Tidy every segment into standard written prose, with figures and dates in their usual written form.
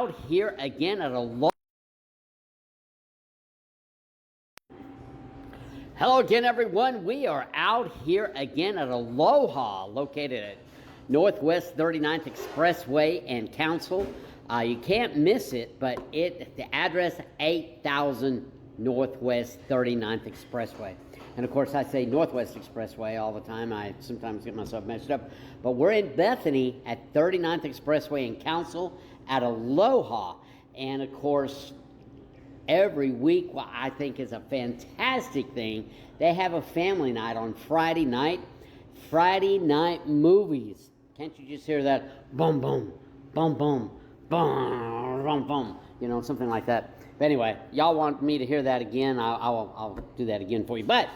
out here again at a Hello again, everyone. We are out here again at Aloha, located at Northwest 39th Expressway and Council. You can't miss it, but the address 8000 Northwest 39th Expressway. And of course, I say Northwest Expressway all the time. I sometimes get myself messed up. But we're in Bethany at 39th Expressway and Council at Aloha. And of course, every week, what I think is a fantastic thing, they have a family night on Friday night. Friday night movies. Can't you just hear that? Boom, boom, boom, boom, boom, boom, boom. You know, something like that. But anyway, y'all want me to hear that again, I'll do that again for you. But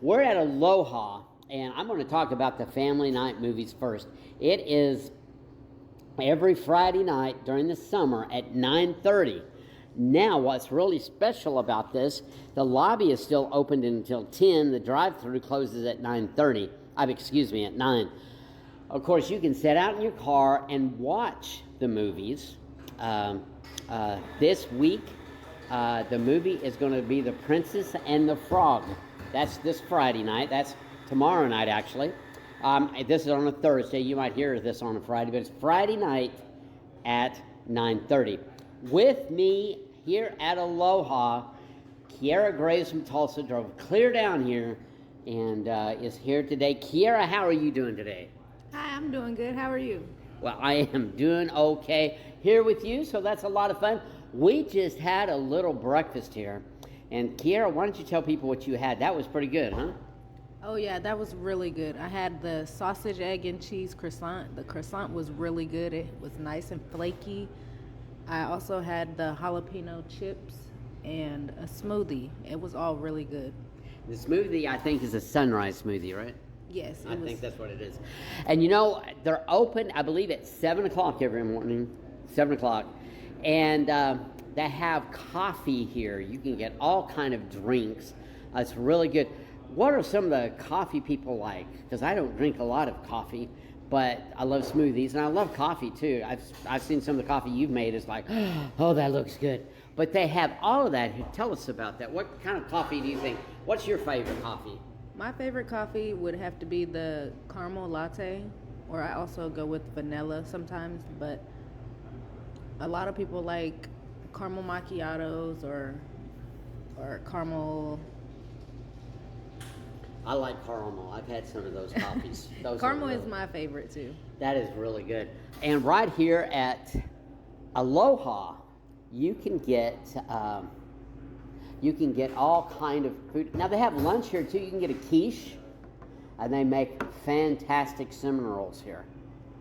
we're at Aloha, and I'm going to talk about the family night movies first. It is every Friday night during the summer at 9:30. Now, what's really special about this, the lobby is still open until 10. The drive-thru closes at 9:30. At 9. Of course, you can sit out in your car and watch the movies. This week, the movie is going to be The Princess and the Frog. That's this Friday night. That's tomorrow night, actually. This is on a Thursday. You might hear this on a Friday, but it's Friday night at 9:30. With me here at Aloha, Kiera Graves from Tulsa drove clear down here and is here today. Kiera, how are you doing today? Hi, I'm doing good. How are you? Well, I am doing okay here with you, so that's a lot of fun. We just had a little breakfast here. And Kiera, why don't you tell people what you had? That was pretty good, huh? Oh, yeah, that was really good. I had the sausage, egg, and cheese croissant. The croissant was really good. It was nice and flaky. I also had the jalapeno chips and a smoothie. It was all really good. The smoothie, I think, is a sunrise smoothie, right? Yes. I think that's what it is. And you know, they're open, I believe, at 7 o'clock every morning. 7 o'clock. And they have coffee here. You can get all kind of drinks. It's really good. What are some of the coffee people like? Because I don't drink a lot of coffee, but I love smoothies, and I love coffee too. I've seen some of the coffee you've made. It's like, oh, that looks good. But they have all of that. Tell us about that. What kind of coffee do you think? What's your favorite coffee? My favorite coffee would have to be the caramel latte, or I also go with vanilla sometimes, but a lot of people like caramel macchiatos or caramel. I like caramel. I've had some of those coffees. Caramel is my favorite too. That is really good. And right here at Aloha, you can get all kind of food. Now they have lunch here too. You can get a quiche, and they make fantastic cinnamon rolls here.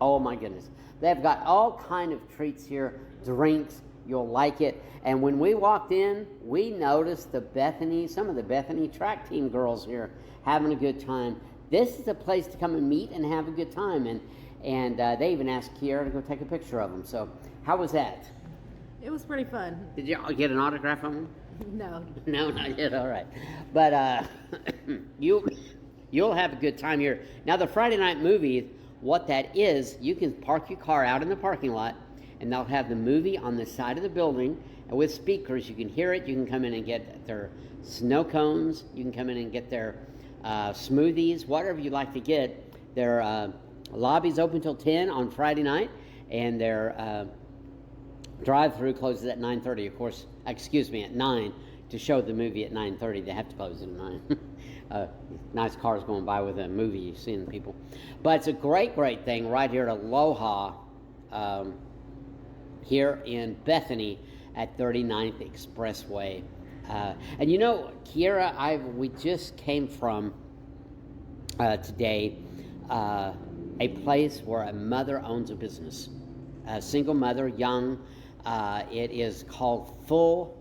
Oh my goodness. They've got all kind of treats here, drinks. You'll like it. And when we walked in, we noticed some of the Bethany track team girls here having a good time. This is a place to come and meet and have a good time. And they even asked Kiera to go take a picture of them. So how was that? It was pretty fun. Did you get an autograph on them? No. No, not yet. All right. But you'll have a good time here. Now, the Friday night movie, what that is, you can park your car out in the parking lot, and they'll have the movie on the side of the building, and with speakers, you can hear it. You can come in and get their snow cones. You can come in and get their smoothies, whatever you like to get. Their lobby's open till 10 on Friday night, and their drive-through closes at 9:30. Of course, at 9 to show the movie at 9:30. They have to close it at 9. Nice cars going by with a movie. You've seen people, but it's a great thing right here at Aloha. Here in Bethany at 39th Expressway. And you know, Kiera, we just came from today a place where a mother owns a business. A single mother, young. It is called Full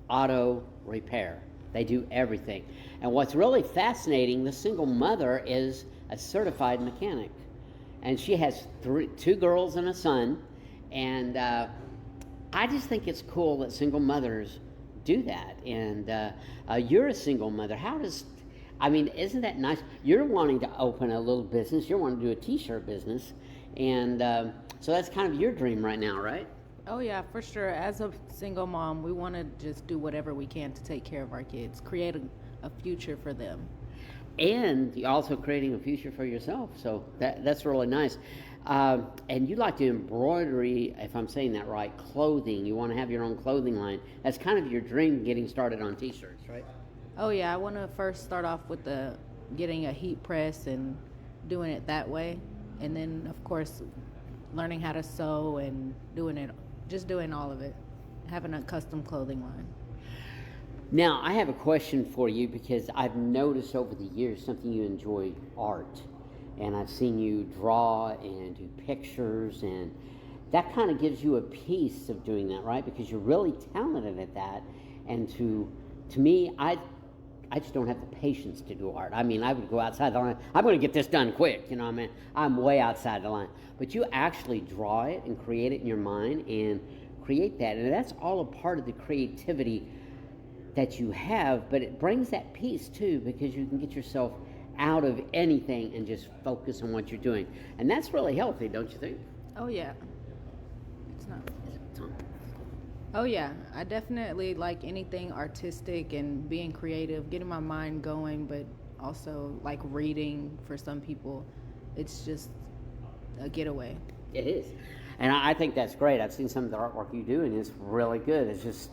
Auto Repair. They do everything. And what's really fascinating, the single mother is a certified mechanic. And she has two girls and a son. And I just think it's cool that single mothers do that. And you're a single mother. Isn't that nice? You're wanting to open a little business. You're wanting to do a t-shirt business. And so that's kind of your dream right now, right? Oh yeah, for sure. As a single mom, we want to just do whatever we can to take care of our kids, create a future for them. And you're also creating a future for yourself. So that's really nice. And you like to embroidery, if I'm saying that right, clothing. You want to have your own clothing line. That's kind of your dream, getting started on T-shirts, right? Oh yeah, I want to first start off with the getting a heat press and doing it that way, and then of course learning how to sew and doing all of it, having a custom clothing line. Now, I have a question for you because I've noticed over the years something you enjoy, art. And I've seen you draw and do pictures, and that kind of gives you a piece of doing that, right? Because you're really talented at that. And to me, I just don't have the patience to do art. I mean, I would go outside the line. I'm going to get this done quick, you know what I mean? I'm way outside the line. But you actually draw it and create it in your mind and create that. And that's all a part of the creativity that you have, but it brings that peace too, because you can get yourself out of anything and just focus on what you're doing. And that's really healthy, don't you think? Oh yeah. It's not. Oh yeah, I definitely like anything artistic and being creative, getting my mind going, but also like reading for some people. It's just a getaway. It is. And I think that's great. I've seen some of the artwork you do, and it's really good. It's just,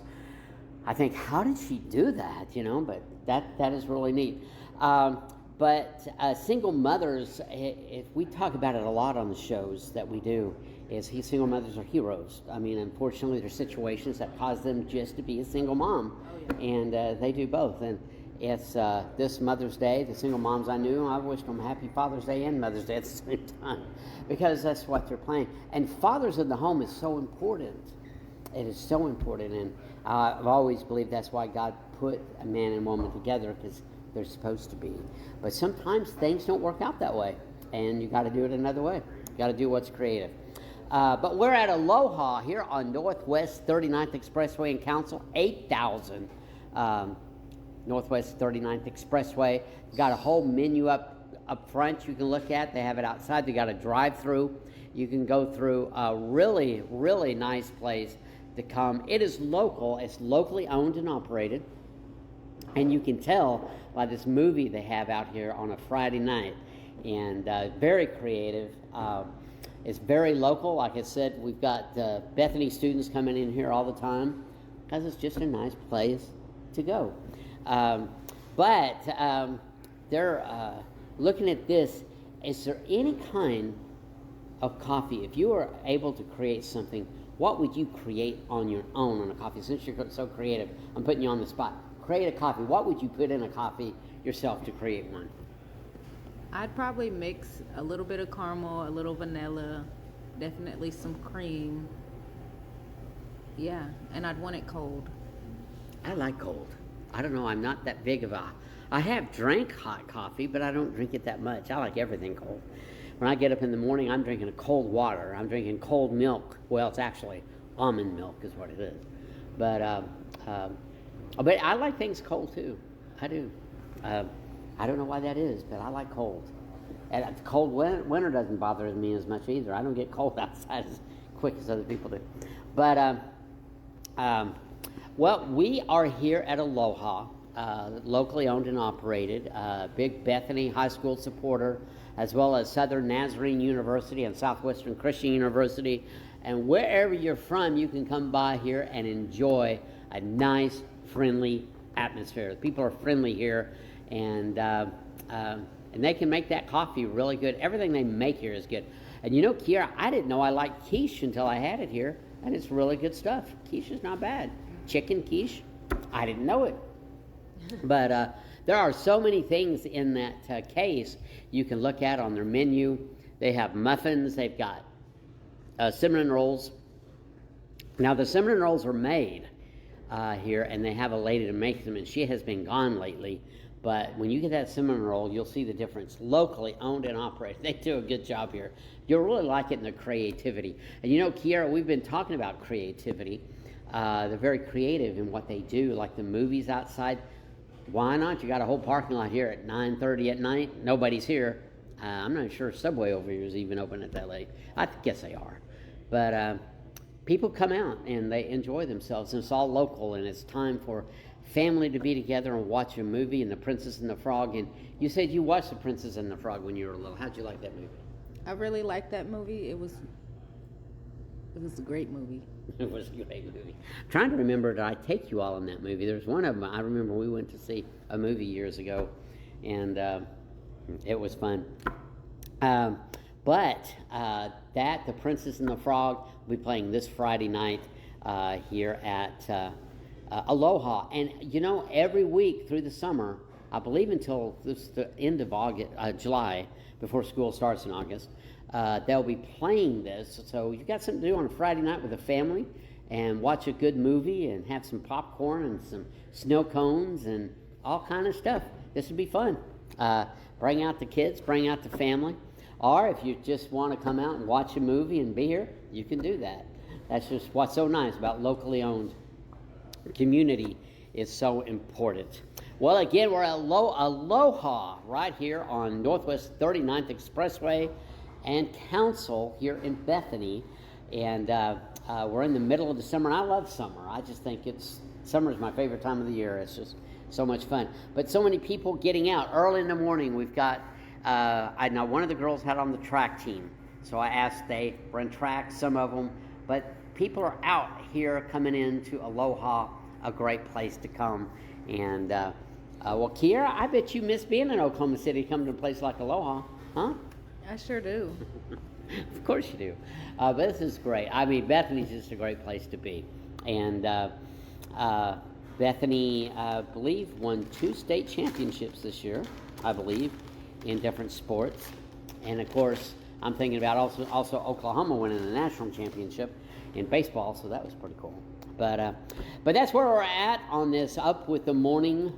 I think, how did she do that, you know? But that is really neat. But single mothers, if we talk about it a lot on the shows that we do, is single mothers are heroes. I mean, unfortunately, there's situations that cause them just to be a single mom, and they do both. And it's this Mother's Day, the single moms I knew, I wished them Happy Father's Day and Mother's Day at the same time, because that's what they're playing. And fathers in the home is so important. It is so important, and I've always believed that's why God put a man and woman together, because they're supposed to be. But sometimes things don't work out that way, and you got to do it another way. You got to do what's creative. But we're at Aloha here on Northwest 39th Expressway in Council, 8000 Northwest 39th Expressway. Got a whole menu up front you can look at. They have it outside. They got a drive-through. You can go through a really, really nice place to come. It is local. It's locally owned and operated. And you can tell by this movie they have out here on a Friday night. And very creative. It's very local. Like I said, we've got Bethany students coming in here all the time because it's just a nice place to go. But they're looking at this. Is there any kind of coffee, if you were able to create something, what would you create on your own on a coffee? Since you're so creative, I'm putting you on the spot. Create a coffee. What would you put in a coffee yourself to create one? I'd probably mix a little bit of caramel, a little vanilla, definitely some cream. Yeah, and I'd want it cold. I like cold. I don't know, I'm not that big of I have drank hot coffee, but I don't drink it that much. I like everything cold. When I get up in the morning, I'm drinking cold water. I'm drinking cold milk. Well, it's actually almond milk is what it is. But I like things cold too. I do. I don't know why that is, but I like cold. And cold winter doesn't bother me as much either. I don't get cold outside as quick as other people do. But, well, we are here at Aloha, locally owned and operated, big Bethany High School supporter, as well as Southern Nazarene University and Southwestern Christian University. And wherever you're from, you can come by here and enjoy a nice, friendly atmosphere. People are friendly here, and they can make that coffee really good. Everything they make here is good. And you know, Kiara, I didn't know I liked quiche until I had it here, and it's really good stuff. Quiche is not bad. Chicken quiche, I didn't know it. But there are so many things in that case you can look at on their menu. They have muffins. They've got cinnamon rolls. Now, the cinnamon rolls are made here, and they have a lady to make them, and she has been gone lately. But when you get that cinnamon roll, you'll see the difference. Locally owned and operated. They do a good job here. You'll really like it in their creativity. And you know, Kiara, we've been talking about creativity. They're very creative in what they do, like the movies outside. Why not? You got a whole parking lot here at 9:30 at night. Nobody's here. I'm not sure Subway over here is even open at that late. I guess they are. But people come out and they enjoy themselves, and it's all local, and it's time for family to be together and watch a movie, and The Princess and the Frog. And you said you watched The Princess and the Frog when you were little. How'd you like that movie? I really liked that movie. It was a great movie. It was a great movie. I'm trying to remember, did I take you all in that movie? There's one of them, I remember we went to see a movie years ago, and it was fun. But The Princess and the Frog will be playing this Friday night here at Aloha. And, you know, every week through the summer, I believe until the end of July, before school starts in August, they'll be playing this. So you've got something to do on a Friday night with a family and watch a good movie and have some popcorn and some snow cones and all kind of stuff. This would be fun. Bring out the kids, bring out the family. Or if you just want to come out and watch a movie and be here, you can do that. That's just what's so nice about locally owned community is so important. Well, again, we're at Aloha right here on Northwest 39th Expressway and Council here in Bethany. And we're in the middle of the summer, and I love summer. I just think summer is my favorite time of the year. It's just so much fun. But so many people getting out early in the morning. We've got, I know one of the girls had on the track team. So I asked, they run track, some of them. But people are out here coming into Aloha, a great place to come. And, well, Kiera, I bet you miss being in Oklahoma City, coming to a place like Aloha, huh? I sure do. Of course you do. But this is great. I mean, Bethany's just a great place to be. And Bethany, I believe, won 2 state championships this year, I believe, in different sports. And, of course, I'm thinking about also Oklahoma winning the national championship in baseball, so that was pretty cool. But that's where we're at on this Up with the Morning.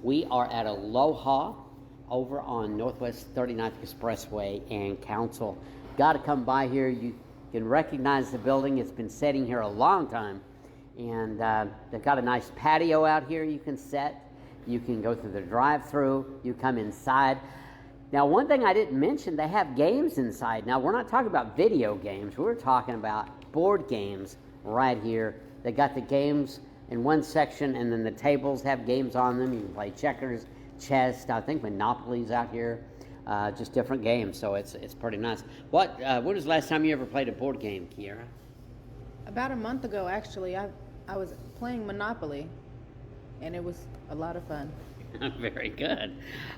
We are at Aloha over on Northwest 39th Expressway and Council. Got to come by here. You can recognize the building. It's been sitting here a long time. And they've got a nice patio out here you can set. You can go through the drive-through. You come inside. Now, one thing I didn't mention, they have games inside. Now, we're not talking about video games. We're talking about board games right here. They got the games in one section, and then the tables have games on them. You can play checkers, chess, I think Monopoly's out here, just different games, so it's pretty nice. When was the last time you ever played a board game, Kiera? About a month ago, actually, I was playing Monopoly, and it was a lot of fun. Very good.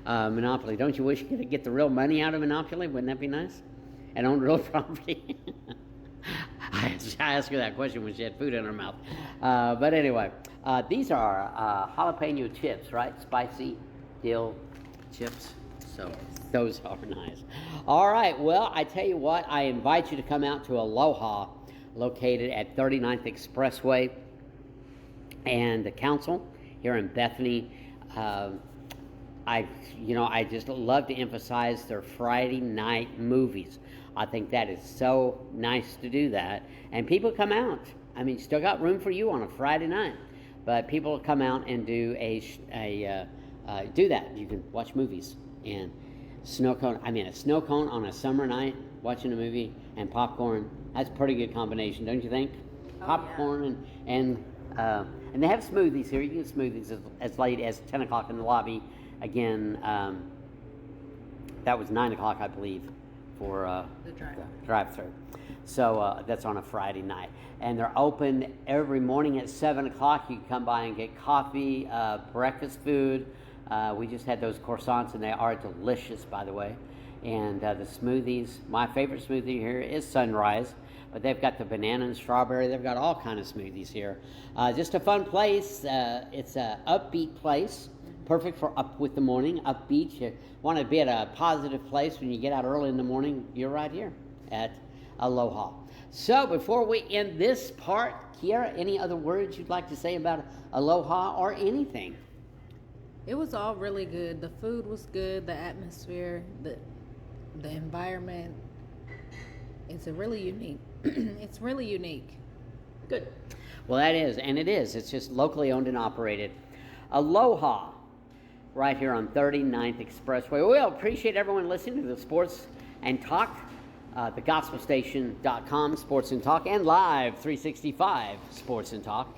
Monopoly. Don't you wish you could get the real money out of Monopoly? Wouldn't that be nice? And own real property? I asked her that question when she had food in her mouth. But anyway, these are jalapeno chips, right? Spicy dill chips. So those are nice. All right. Well, I tell you what, I invite you to come out to Aloha, located at 39th Expressway and the Council here in Bethany. I just love to emphasize their Friday night movies. I think that is so nice to do that. And people come out. I mean, still got room for you on a Friday night. But people come out and do do that. You can watch movies and a snow cone on a summer night, watching a movie, and popcorn. That's a pretty good combination, don't you think? Oh, Popcorn and they have smoothies here. You can get smoothies as late as 10 o'clock in the lobby. Again, that was 9 o'clock, I believe, for the drive-through. So that's on a Friday night. And they're open every morning at 7 o'clock. You can come by and get coffee, breakfast food. We just had those croissants, and they are delicious, by the way. And the smoothies. My favorite smoothie here is Sunrise. But they've got the banana and strawberry. They've got all kind of smoothies here. Just a fun place. It's an upbeat place. Perfect for Up with the Morning, upbeat. You want to be at a positive place when you get out early in the morning, you're right here at Aloha. So before we end this part, Kiera, any other words you'd like to say about Aloha or anything? It was all really good. The food was good, the atmosphere, the environment. It's really unique. It's really unique. Good. Well, that is, and it is. It's just locally owned and operated. Aloha, right here on 39th Expressway. We appreciate everyone listening to the Sports and Talk thegospelstation.com, Sports and Talk, and Live 365 Sports and Talk.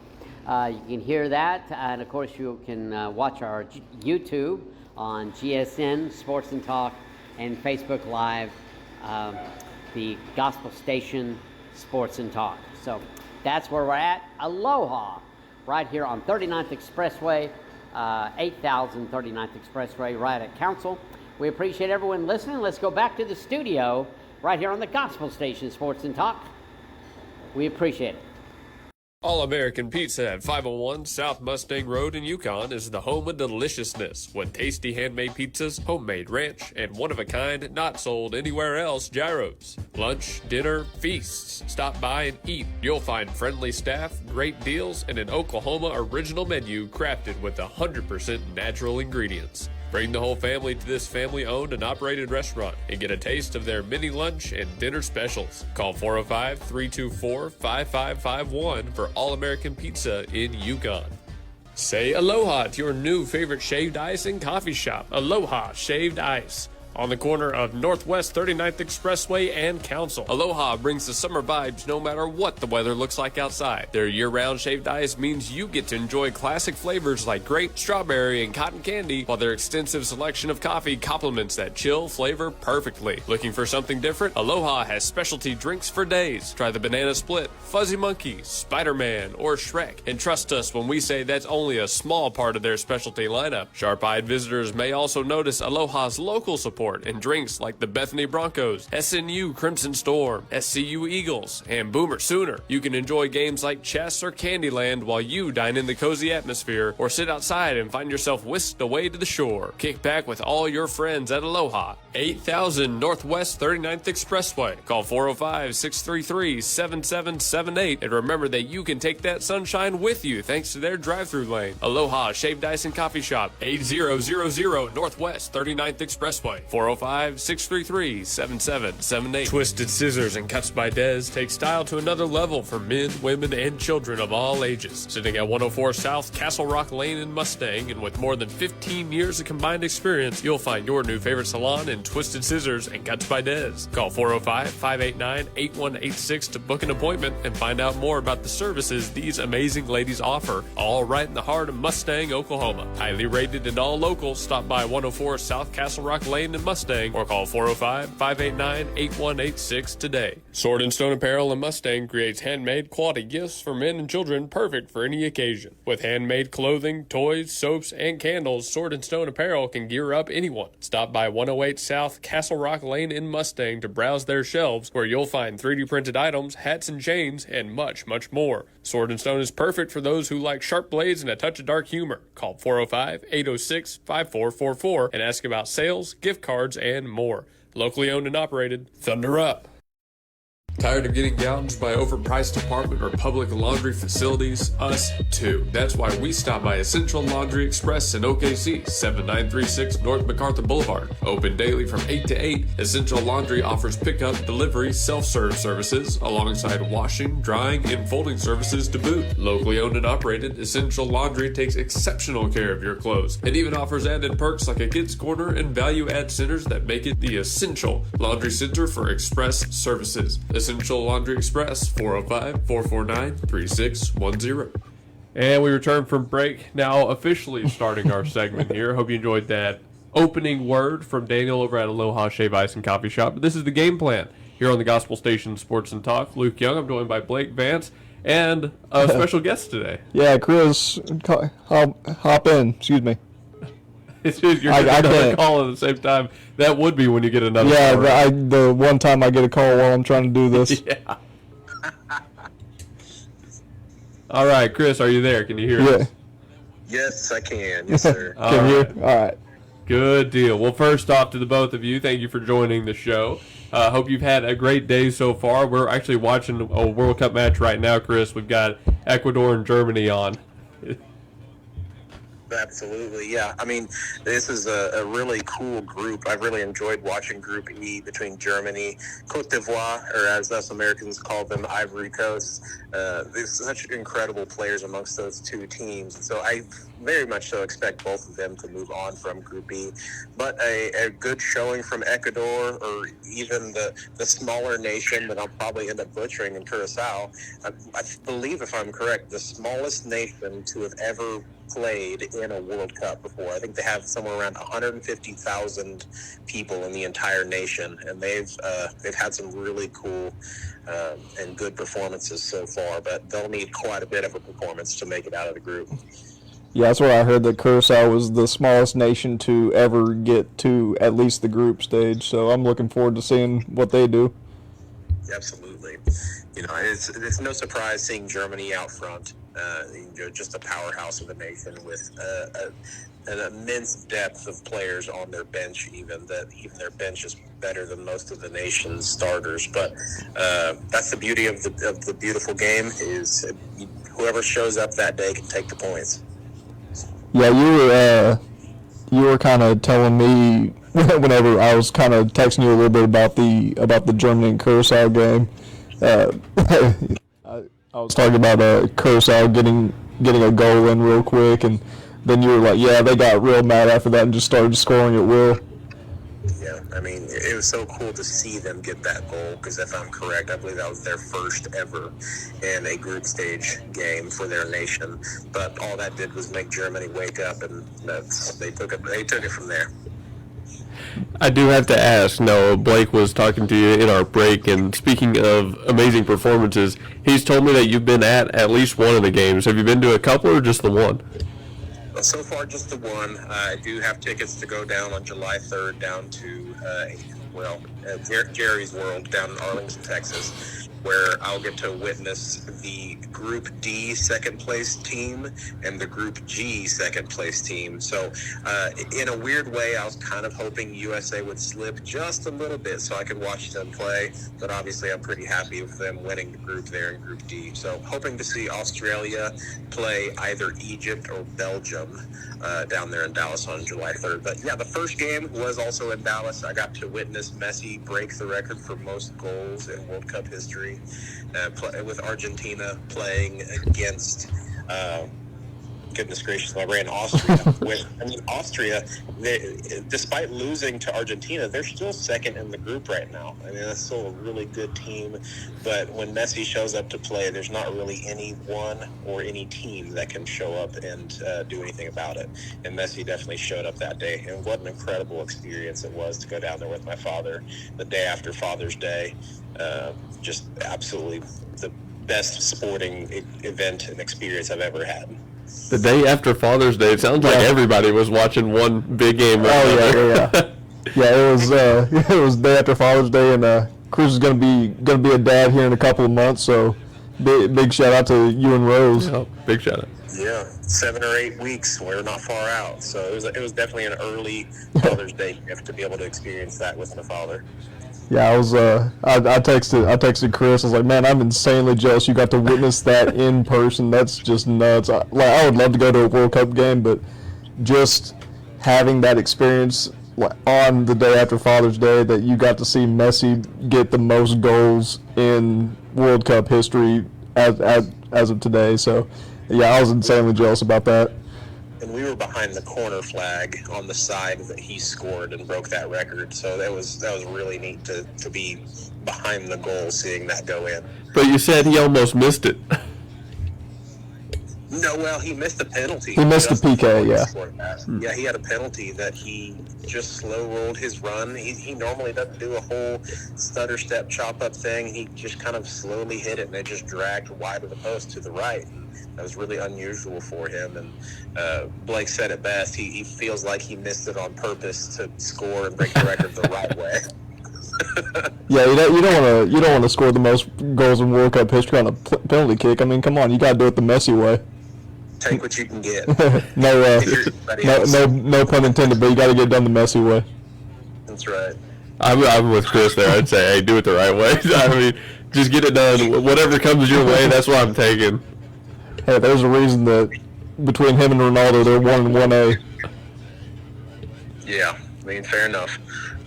You can hear that, and of course you can watch our YouTube on GSN, Sports and Talk, and Facebook Live, the Gospel Station, Sports and Talk. So that's where we're at. Aloha, right here on 39th Expressway, 8000 39th Expressway, right at Council. We appreciate everyone listening. Let's go back to the studio right here on the Gospel Station, Sports and Talk. We appreciate it. All-American Pizza at 501 South Mustang Road in Yukon is the home of deliciousness with tasty handmade pizzas, homemade ranch, and one-of-a-kind, not sold anywhere else, gyros. Lunch, dinner, feasts. Stop by and eat. You'll find friendly staff, great deals, and an Oklahoma original menu crafted with 100% natural ingredients. Bring the whole family to this family-owned and operated restaurant and get a taste of their mini lunch and dinner specials. Call 405-324-5551 for All-American Pizza in Yukon. Say aloha to your new favorite shaved ice and coffee shop, Aloha Shaved Ice. On the corner of Northwest 39th Expressway and Council. Aloha brings the summer vibes no matter what the weather looks like outside. Their year-round shaved ice means you get to enjoy classic flavors like grape, strawberry, and cotton candy, while their extensive selection of coffee complements that chill flavor perfectly. Looking for something different? Aloha has specialty drinks for days. Try the Banana Split, Fuzzy Monkey, Spider-Man, or Shrek. And trust us when we say that's only a small part of their specialty lineup. Sharp-eyed visitors may also notice Aloha's local support and drinks like the Bethany Broncos, SNU Crimson Storm, SCU Eagles, and Boomer Sooner. You can enjoy games like chess or Candyland while you dine in the cozy atmosphere, or sit outside and find yourself whisked away to the shore. Kick back with all your friends at Aloha, 8000 Northwest 39th Expressway. Call 405-633-7778, and remember that you can take that sunshine with you thanks to their drive-thru lane. Aloha Shaved Ice and Coffee Shop, 8000 Northwest 39th Expressway. 405-633-7778. Twisted Scissors and Cuts by Dez take style to another level for men, women, and children of all ages. Sitting at 104 South Castle Rock Lane in Mustang, and with more than 15 years of combined experience, you'll find your new favorite salon in Twisted Scissors and Cuts by Dez. Call 405-589-8186 to book an appointment and find out more about the services these amazing ladies offer, all right in the heart of Mustang, Oklahoma. Highly rated and all local, stop by 104 South Castle Rock Lane in Mustang, or call 405-589-8186 today. Sword and Stone Apparel in Mustang creates handmade quality gifts for men and children perfect for any occasion. With handmade clothing, toys, soaps, and candles, Sword and Stone Apparel can gear up anyone. Stop by 108 South Castle Rock Lane in Mustang to browse their shelves, where you'll find 3D printed items, hats and chains, and much, much more. Sword and Stone is perfect for those who like sharp blades and a touch of dark humor. Call 405-806-5444 and ask about sales, gift cards, and more. Locally owned and operated. Thunder up! Tired of getting gouged by overpriced apartment or public laundry facilities? Us too. That's why we stop by Essential Laundry Express in OKC, 7936 North MacArthur Boulevard. Open daily from 8 to 8, Essential Laundry offers pickup, delivery, self-serve services, alongside washing, drying, and folding services to boot. Locally owned and operated, Essential Laundry takes exceptional care of your clothes. It even offers added perks like a kids' corner and value-add centers that make it the Essential Laundry Center for express services. Essential Laundry Express, 405-449-3610. And we return from break, now officially starting our segment here. Hope you enjoyed that opening word from Daniel over at Aloha Shave Ice and Coffee Shop. But this is the game plan here on the Gospel Station Sports and Talk. Luke Young, I'm joined by Blake Vance, and a special guest today. Yeah, Chris, hop in. Excuse me. It's just you're getting another call at the same time. That would be when you get another call. Yeah, the one time I get a call while I'm trying to do this. Yeah. All right, Chris, are you there? Can you hear us? Yes, I can. Yes, sir. Can you? All right. Good deal. Well, first off, to the both of you, thank you for joining the show. Hope you've had a great day so far. We're actually watching a World Cup match right now, Chris. We've got Ecuador and Germany on. Absolutely, yeah. I mean, this is a really cool group. I've really enjoyed watching Group E between Germany, Cote d'Ivoire, or as us Americans call them, Ivory Coast. There's such incredible players amongst those two teams. And so I very much so expect both of them to move on from Group B. But a good showing from Ecuador, or even the smaller nation that I'll probably end up butchering in Curacao. I believe, if I'm correct, the smallest nation to have ever played in a World Cup before. I think they have somewhere around 150,000 people in the entire nation, and they've had some really cool and good performances so far, but they'll need quite a bit of a performance to make it out of the group. Yeah, that's what I heard, that Curacao was the smallest nation to ever get to at least the group stage. So I'm looking forward to seeing what they do. Absolutely. It's no surprise seeing Germany out front. Just a powerhouse of a nation with an immense depth of players on their bench. Even their bench is better than most of the nation's starters. But that's the beauty of the beautiful game, is whoever shows up that day can take the points. Yeah, you were kind of telling me whenever I was kind of texting you a little bit about the Germany and Curacao game. I was talking about Curacao getting a goal in real quick, and then you were like, yeah, they got real mad after that and just started scoring at will. Yeah, I mean, it was so cool to see them get that goal, because if I'm correct, I believe that was their first ever in a group stage game for their nation. But all that did was make Germany wake up, and they took it from there. I do have to ask, Noah, Blake was talking to you in our break, and speaking of amazing performances, he's told me that you've been at least one of the games. Have you been to a couple or just the one? Well, so far, just the one. I do have tickets to go down on July 3rd down to, Jerry's World down in Arlington, Texas, where I'll get to witness the Group D second-place team and the Group G second-place team. So, in a weird way, I was kind of hoping USA would slip just a little bit so I could watch them play. But obviously, I'm pretty happy with them winning the group there in Group D. So, hoping to see Australia play either Egypt or Belgium down there in Dallas on July 3rd. But, yeah, the first game was also in Dallas. I got to witness Messi break the record for most goals in World Cup history, with Argentina playing against, goodness gracious, my brain, Austria. Austria, despite losing to Argentina, they're still second in the group right now. I mean, that's still a really good team. But when Messi shows up to play, there's not really anyone or any team that can show up and do anything about it. And Messi definitely showed up that day. And what an incredible experience it was to go down there with my father the day after Father's Day. Just absolutely the best sporting event and experience I've ever had. The day after Father's Day, it sounds like everybody was watching one big game. Yeah. It was day after Father's Day, and Cruz is gonna be a dad here in a couple of months. So, big shout out to you and Rose. Oh, big shout out. Yeah, 7 or 8 weeks. We're not far out, so it was definitely an early Father's Day gift to be able to experience that with my father. Yeah, I texted Chris. I was like, man, I'm insanely jealous you got to witness that in person. That's just nuts. I would love to go to a World Cup game, but just having that experience on the day after Father's Day, that you got to see Messi get the most goals in World Cup history as of today. So, yeah, I was insanely jealous about that. And we were behind the corner flag on the side that he scored and broke that record. So that was really neat to be behind the goal, seeing that go in. But you said he almost missed it. No, well, he missed a penalty. He missed a PK, yeah. Yeah, he had a penalty that he just slow rolled his run. He normally doesn't do a whole stutter step chop up thing. He just kind of slowly hit it, and it just dragged wide of the post to the right. That was really unusual for him, and Blake said it best. He feels like he missed it on purpose to score and break the record the right way. Yeah, you don't want to score the most goals in World Cup history on a penalty kick. I mean, come on, you got to do it the Messi way. Take what you can get. No pun intended, but you got to get it done the Messi way. That's right. I'm with Chris there. I'd say, hey, do it the right way. I mean, just get it done. Whatever comes your way, that's what I'm taking. Hey, there's a reason that between him and Ronaldo, they're 1 and 1A. Yeah, I mean, fair enough.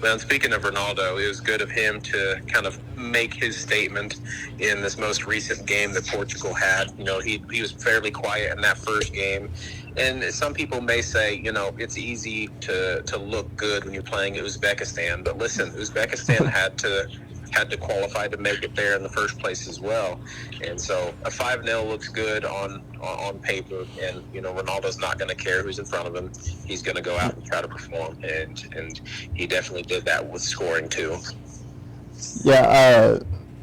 Well, and speaking of Ronaldo, it was good of him to kind of make his statement in this most recent game that Portugal had. You know, he was fairly quiet in that first game. And some people may say, you know, it's easy to look good when you're playing Uzbekistan. But listen, Uzbekistan had to qualify to make it there in the first place as well. And so a 5-0 looks good on paper. And, you know, Ronaldo's not going to care who's in front of him. He's going to go out and try to perform. And he definitely did that with scoring too. Yeah,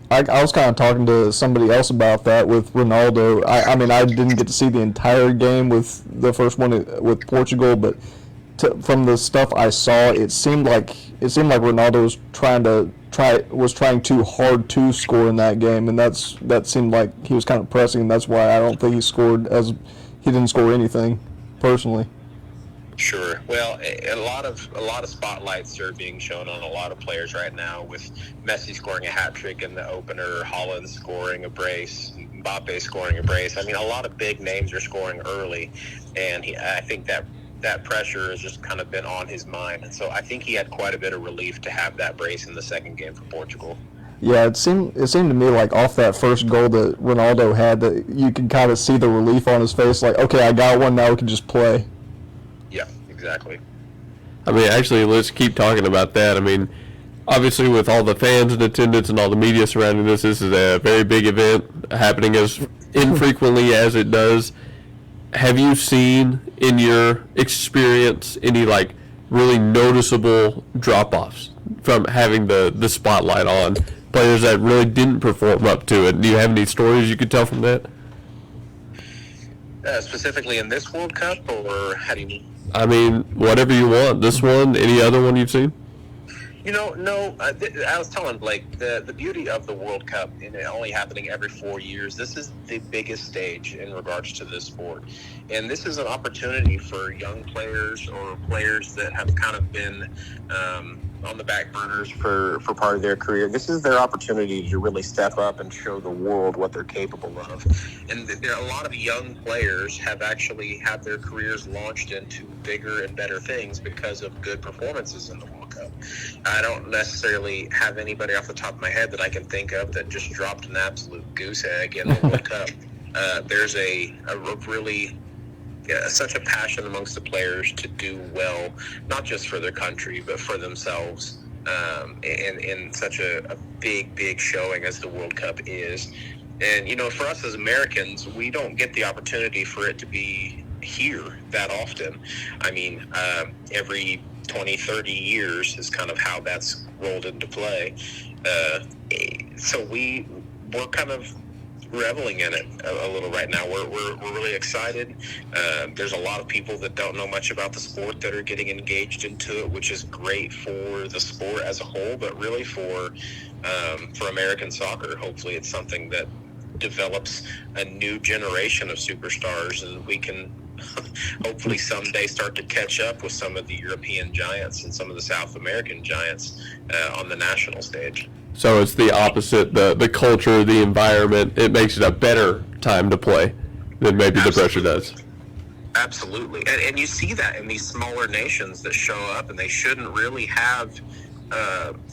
I was kind of talking to somebody else about that with Ronaldo. I mean, I didn't get to see the entire game with the first one with Portugal, but from the stuff I saw, it seemed like Ronaldo was trying too hard to score in that game, and that seemed like he was kind of pressing. And that's why I don't think he didn't score anything personally. Sure. Well, a lot of spotlights are being shown on a lot of players right now, with Messi scoring a hat trick in the opener, Haaland scoring a brace, Mbappe scoring a brace. I mean, a lot of big names are scoring early, and I think that pressure has just kind of been on his mind. And so I think he had quite a bit of relief to have that brace in the second game for Portugal. Yeah, it seemed to me like off that first goal that Ronaldo had, that you could kind of see the relief on his face, like, okay, I got one, now we can just play. Yeah, exactly. I mean, actually, let's keep talking about that. I mean, obviously, with all the fans in attendance and all the media surrounding this is a very big event happening as infrequently as it does. Have you seen, in your experience, any, like, really noticeable drop-offs from having the spotlight on players that really didn't perform up to it? Do you have any stories you could tell from that? Specifically in this World Cup, or how do you mean? I mean, whatever you want. This one, any other one you've seen? You know, no, I was telling Blake, the beauty of the World Cup, and it only happening every 4 years, this is the biggest stage in regards to this sport. And this is an opportunity for young players or players that have kind of been on the back burners for part of their career. This is their opportunity to really step up and show the world what they're capable of. And there are a lot of young players have actually had their careers launched into bigger and better things because of good performances in the World Cup. I don't necessarily have anybody off the top of my head that I can think of that just dropped an absolute goose egg in the World Cup. There's a really such a passion amongst the players to do well, not just for their country, but for themselves, in such a big showing as the World Cup is. And, you know, for us as Americans, we don't get the opportunity for it to be here that often. I mean, every 20, 30 years is kind of how that's rolled into play. So we're kind of reveling in it a little right now. We're really excited. There's a lot of people that don't know much about the sport that are getting engaged into it, which is great for the sport as a whole, but really for American soccer. Hopefully it's something that develops a new generation of superstars, and we can hopefully someday start to catch up with some of the European giants and some of the South American giants on the national stage. So it's the opposite, the culture, the environment, it makes it a better time to play than maybe the pressure does. Absolutely. And you see that in these smaller nations that show up, and they shouldn't really have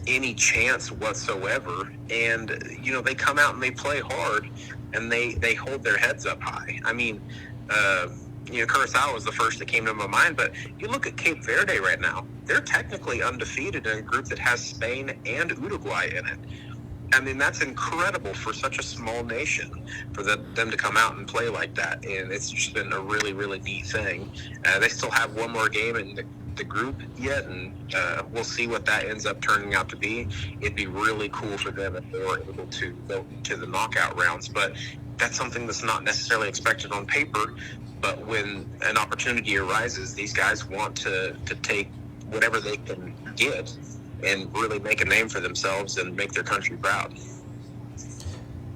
any chance whatsoever. And, you know, they come out and they play hard, and they hold their heads up high. I mean, you know, Curacao was the first that came to my mind, but you look at Cape Verde right now. They're technically undefeated in a group that has Spain and Uruguay in it. I mean, that's incredible for such a small nation, for them to come out and play like that. And it's just been a really, really neat thing. They still have one more game in the group yet, and we'll see what that ends up turning out to be. It'd be really cool for them if they were able to go to the knockout rounds. But that's something that's not necessarily expected on paper. But when an opportunity arises, these guys want to take whatever they can get and really make a name for themselves and make their country proud.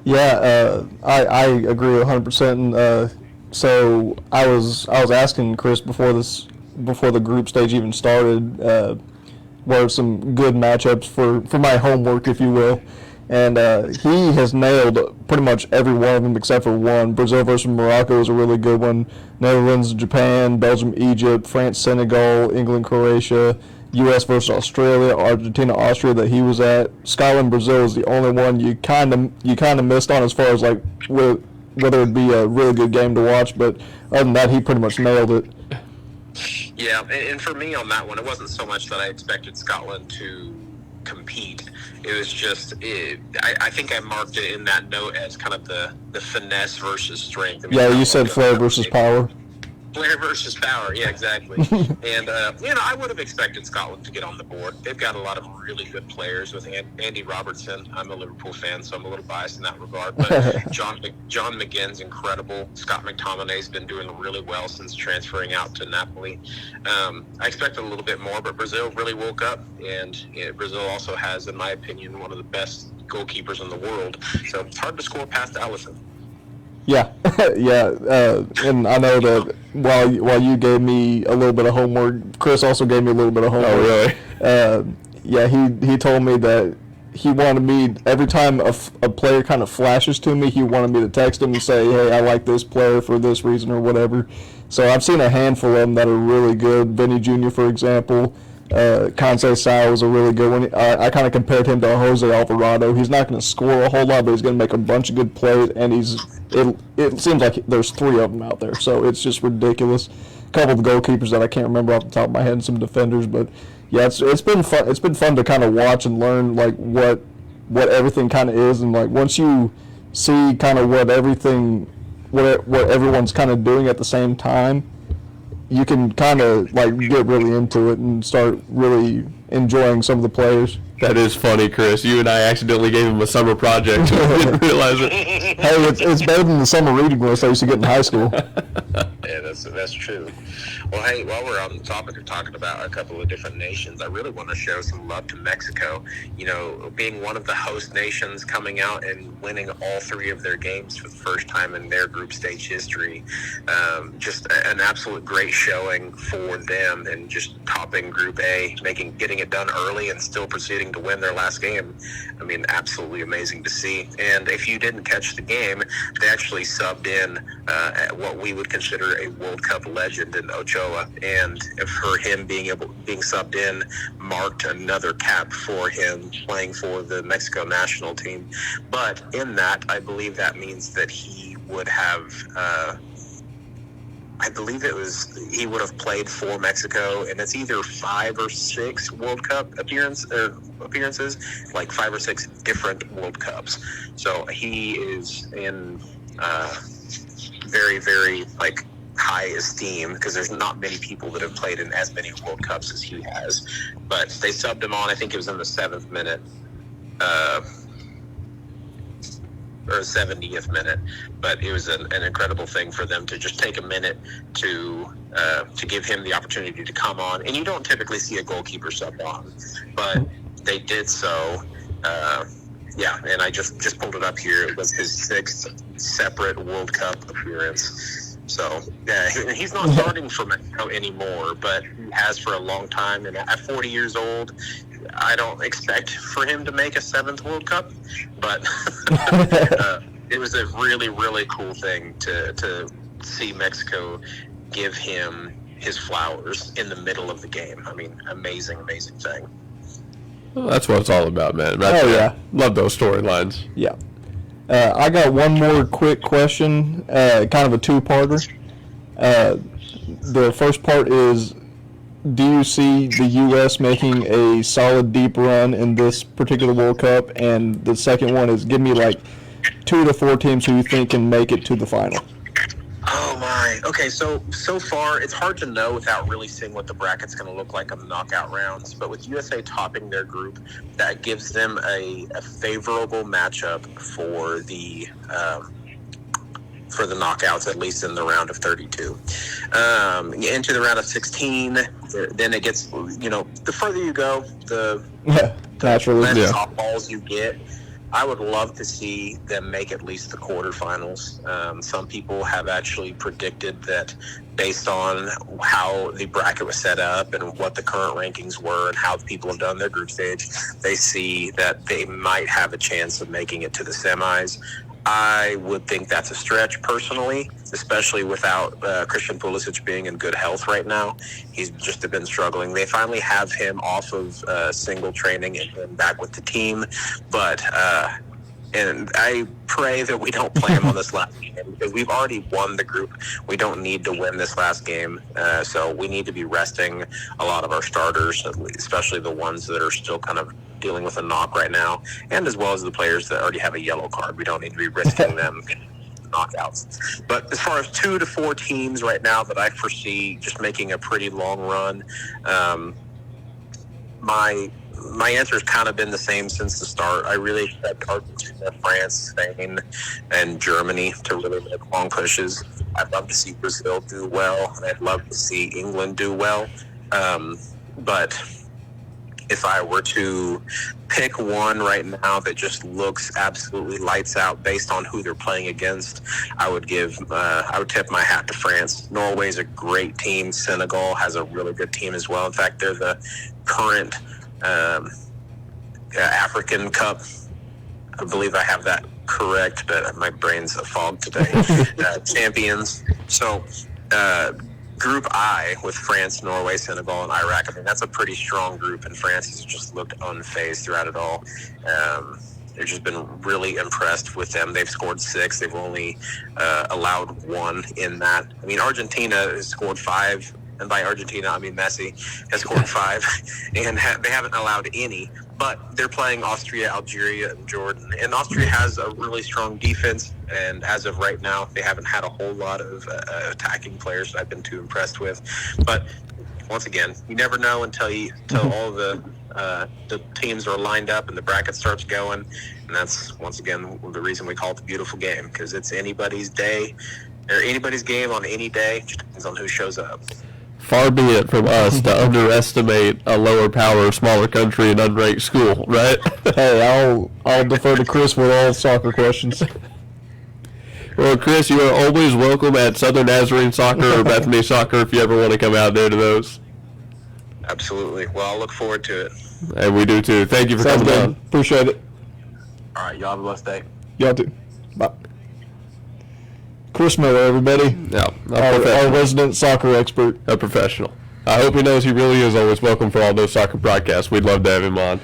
Yeah, I agree 100%. So I was asking Chris before the group stage even started, what are some good matchups for my homework, if you will. And he has nailed pretty much every one of them except for one. Brazil versus Morocco is a really good one. Netherlands, Japan, Belgium, Egypt, France, Senegal, England, Croatia, U.S. versus Australia, Argentina, Austria that he was at. Scotland, Brazil is the only one you kind of missed on as far as like whether it'd be a really good game to watch. But other than that, he pretty much nailed it. Yeah, and for me on that one, it wasn't so much that I expected Scotland to compete. It was just, I think I marked it in that note as kind of the finesse versus strength. I mean, Yeah, you said flair versus power. Flair versus power, yeah, exactly. And, I would have expected Scotland to get on the board. They've got a lot of really good players with Andy Robertson. I'm a Liverpool fan, so I'm a little biased in that regard. But John McGinn's incredible. Scott McTominay's been doing really well since transferring out to Napoli. I expected a little bit more, but Brazil really woke up. And Brazil also has, in my opinion, one of the best goalkeepers in the world. So it's hard to score past Alisson. Yeah, yeah, and I know that while you gave me a little bit of homework, Chris also gave me a little bit of homework. Oh, really? Yeah, he told me that he wanted me, every time a player kind of flashes to me, he wanted me to text him and say, hey, I like this player for this reason or whatever. So I've seen a handful of them that are really good. Vinny Jr., for example. Kansai Sao was a really good one. I kind of compared him to Jose Alvarado. He's not going to score a whole lot, but he's going to make a bunch of good plays, and it seems like there's 3 of them out there, so it's just ridiculous. A couple of the goalkeepers that I can't remember off the top of my head, and some defenders, but yeah, it's been fun. It's been fun to kind of watch and learn like what everything kind of is, and like once you see kind of what everyone's kind of doing at the same time, you can kind of like get really into it and start really enjoying some of the players. That is funny, Chris. You and I accidentally gave him a summer project, so we didn't realize it. Hey, it's better than the summer reading list I used to get in high school. Yeah, that's true. Well, hey, while we're on the topic of talking about a couple of different nations, I really want to show some love to Mexico. You know, being one of the host nations, coming out and winning all 3 of their games for the first time in their group stage history. Just an absolute great showing for them, and just topping Group A, getting it done early and still proceeding to win their last game. I mean, absolutely amazing to see. And if you didn't catch the game, they actually subbed in what we would consider a World Cup legend in Ochoa, and for him being subbed in marked another cap for him playing for the Mexico national team. But in that, I believe that means that he would have he would have played for Mexico, and it's either 5 or 6 World Cup appearances, like 5 or 6 different World Cups. So he is in very, very like high esteem, because there's not many people that have played in as many World Cups as he has. But they subbed him on, I think it was in the 7th minute. Or 70th minute, but it was an incredible thing for them to just take a minute to give him the opportunity to come on. And you don't typically see a goalkeeper sub on, but they did so. And I just pulled it up here. It was his 6th separate World Cup appearance. So yeah, he's not starting for Mexico anymore, but he has for a long time. And at 40 years old, I don't expect for him to make a 7th World Cup, but it was a really, really cool thing to see Mexico give him his flowers in the middle of the game. I mean, amazing thing. Well, that's what it's all about, man. Yeah. Love those storylines. Yeah. I got one more quick question, kind of a 2-parter. The first part is, do you see the U.S. making a solid deep run in this particular World Cup? And the second one is, give me like 2 to 4 teams who you think can make it to the final. Oh my. Okay, so far it's hard to know without really seeing what the bracket's going to look like on the knockout rounds. But with USA topping their group, that gives them a favorable matchup for the knockouts, at least in the round of 32. Into the round of 16, then it gets, the further you go, the naturally, less softballs you get. I would love to see them make at least the quarterfinals. Some people have actually predicted that, based on how the bracket was set up and what the current rankings were and how people have done their group stage, they see that they might have a chance of making it to the semis. I would think that's a stretch personally, especially without Christian Pulisic being in good health right now. He's just been struggling. They finally have him off of single training and back with the team, but and I pray that we don't play him on this last game because we've already won the group. We don't need to win this last game, so we need to be resting a lot of our starters, especially the ones that are still kind of dealing with a knock right now, and as well as the players that already have a yellow card. We don't need to be risking them knockouts. But as far as 2 to 4 teams right now that I foresee just making a pretty long run, my answer has kind of been the same since the start. I really expect Argentina, France, Spain, and Germany to really make long pushes. I'd love to see Brazil do well. I'd love to see England do well. But if I were to pick one right now that just looks absolutely lights out based on who they're playing against, I would tip my hat to France. Norway's a great team. Senegal has a really good team as well. In fact, they're the current African Cup. I believe I have that correct, but my brain's a fog today. Champions. So, Group I with France, Norway, Senegal, and Iraq. I mean, that's a pretty strong group, and France has just looked unfazed throughout it all. They've just been really impressed with them. They've scored 6. They've only allowed 1 in that. I mean, Argentina has scored 5. And by Argentina, I mean Messi has scored 5, and they haven't allowed any. But they're playing Austria, Algeria, and Jordan. And Austria has a really strong defense, and as of right now, they haven't had a whole lot of attacking players that I've been too impressed with. But once again, you never know until all the teams are lined up and the bracket starts going. And that's, once again, the reason we call it the beautiful game, because it's anybody's day or anybody's game on any day. Just depends on who shows up. Far be it from us to underestimate a lower power, smaller country, and unranked school, right? Hey, I'll defer to Chris with all soccer questions. Well, Chris, you are always welcome at Southern Nazarene Soccer or Bethany Soccer if you ever want to come out there to those. Absolutely. Well, I'll look forward to it. And we do too. Thank you for Sounds coming good. on. Appreciate it. All right. Y'all have a blessed day. Y'all too. Bye. Chris Miller, everybody. Yeah, Our resident soccer expert. A professional. I hope he knows he really is always welcome for all those soccer broadcasts. We'd love to have him on.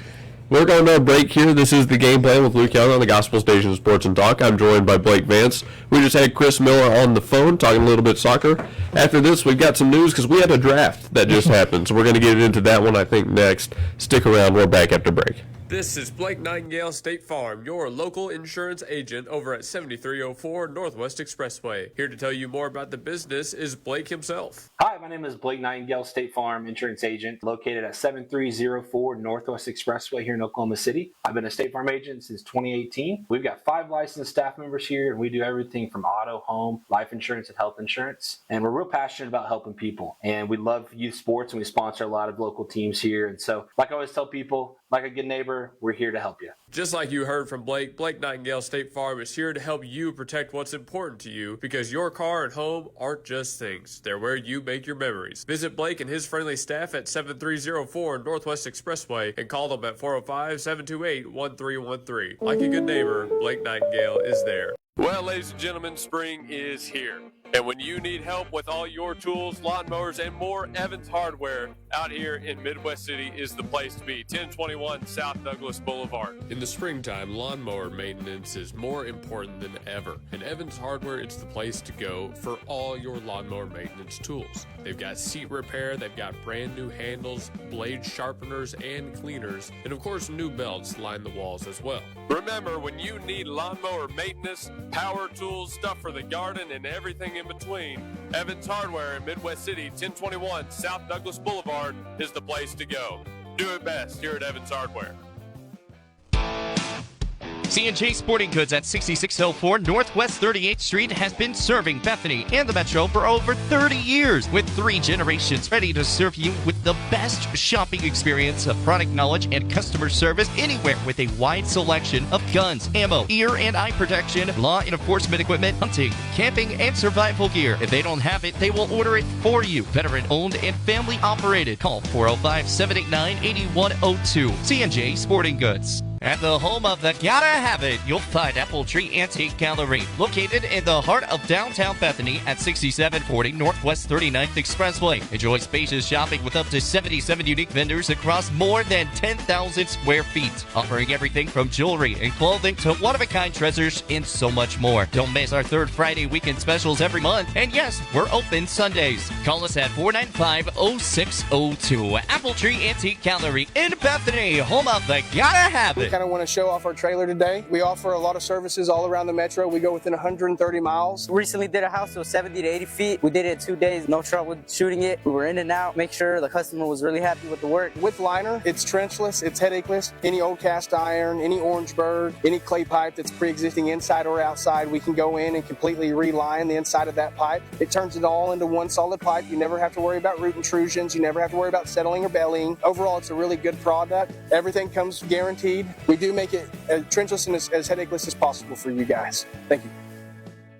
We're going to a break here. This is the Game Plan with Luke Young on the Gospel Station Sports and Talk. I'm joined by Blake Vance. We just had Chris Miller on the phone talking a little bit soccer. After this, we've got some news because we had a draft that just happened. So we're going to get into that one, I think, next. Stick around. We're back after break. This is Blake Nightingale State Farm, your local insurance agent over at 7304 Northwest Expressway. Here to tell you more about the business is Blake himself. Hi, my name is Blake Nightingale, State Farm insurance agent located at 7304 Northwest Expressway here in Oklahoma City. I've been a State Farm agent since 2018. We've got 5 licensed staff members here, and we do everything from auto, home, life insurance, and health insurance. And we're real passionate about helping people. And we love youth sports, and we sponsor a lot of local teams here. And so, like I always tell people, like a good neighbor, we're here to help you. Just like you heard from Blake, Blake Nightingale State Farm is here to help you protect what's important to you, because your car and home aren't just things. They're where you make your memories. Visit Blake and his friendly staff at 7304 Northwest Expressway and call them at 405-728-1313. Like a good neighbor, Blake Nightingale is there. Well, ladies and gentlemen, spring is here. And when you need help with all your tools, lawnmowers, and more, Evans Hardware out here in Midwest City is the place to be. 1021 South Douglas Boulevard. In the springtime, lawnmower maintenance is more important than ever. And Evans Hardware, it's the place to go for all your lawnmower maintenance tools. They've got seat repair, they've got brand new handles, blade sharpeners, and cleaners, and of course new belts line the walls as well. Remember, when you need lawnmower maintenance, power tools, stuff for the garden, and everything in between, Evans Hardware in Midwest City, 1021 South Douglas Boulevard is the place to go. Do it best here at Evans Hardware. C&J Sporting Goods at 6604 Northwest 38th Street has been serving Bethany and the Metro for over 30 years, with 3 generations ready to serve you with the best shopping experience of product knowledge and customer service anywhere, with a wide selection of guns, ammo, ear and eye protection, law enforcement equipment, hunting, camping, and survival gear. If they don't have it, they will order it for you. Veteran owned and family operated. Call 405-789-8102. C&J Sporting Goods. At the home of the Gotta Have It, you'll find Apple Tree Antique Gallery, located in the heart of downtown Bethany at 6740 Northwest 39th Expressway. Enjoy spacious shopping with up to 77 unique vendors across more than 10,000 square feet, offering everything from jewelry and clothing to one-of-a-kind treasures and so much more. Don't miss our third Friday weekend specials every month. And yes, we're open Sundays. Call us at 495-0602. Apple Tree Antique Gallery in Bethany, home of the Gotta Have It. We kind of want to show off our trailer today. We offer a lot of services all around the metro. We go within 130 miles. Recently did a house that was 70 to 80 feet. We did it in 2 days, no trouble shooting it. We were in and out, make sure the customer was really happy with the work. With liner, it's trenchless, it's headacheless. Any old cast iron, any Orangeburg, any clay pipe that's pre-existing inside or outside, we can go in and completely reline the inside of that pipe. It turns it all into one solid pipe. You never have to worry about root intrusions. You never have to worry about settling or bellying. Overall, it's a really good product. Everything comes guaranteed. We do make it as trenchless and as headacheless as possible for you guys. Thank you.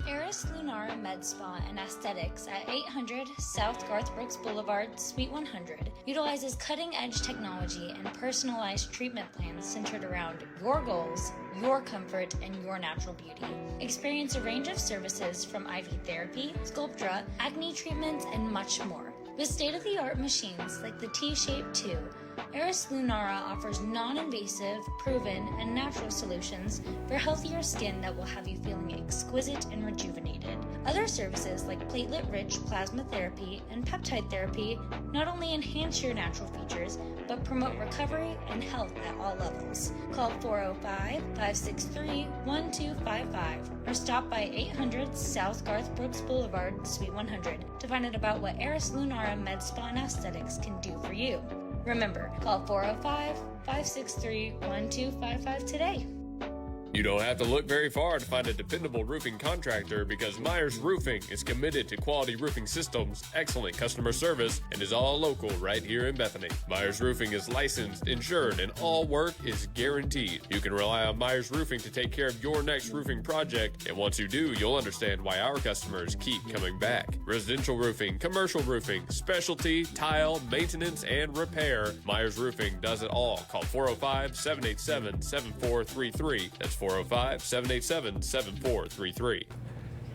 Eris Lunara Med Spa and Aesthetics at 800 South Garth Brooks Boulevard, Suite 100 utilizes cutting-edge technology and personalized treatment plans centered around your goals, your comfort, and your natural beauty. Experience a range of services from IV therapy, Sculptra, acne treatments, and much more. With state-of-the-art machines like the T-Shape 2, Eris Lunara offers non-invasive, proven, and natural solutions for healthier skin that will have you feeling exquisite and rejuvenated. Other services like platelet-rich plasma therapy and peptide therapy not only enhance your natural features, but promote recovery and health at all levels. Call 405-563-1255 or stop by 800 South Garth Brooks Boulevard, Suite 100 to find out about what Eris Lunara Med Spa and Aesthetics can do for you. Remember, call 405-563-1255 today. You don't have to look very far to find a dependable roofing contractor because Myers Roofing is committed to quality roofing systems, excellent customer service, and is all local right here in Bethany. Myers Roofing is licensed, insured, and all work is guaranteed. You can rely on Myers Roofing to take care of your next roofing project, and once you do, you'll understand why our customers keep coming back. Residential roofing, commercial roofing, specialty, tile, maintenance, and repair. Myers Roofing does it all. Call 405-787-7433. That's 405-787-7433.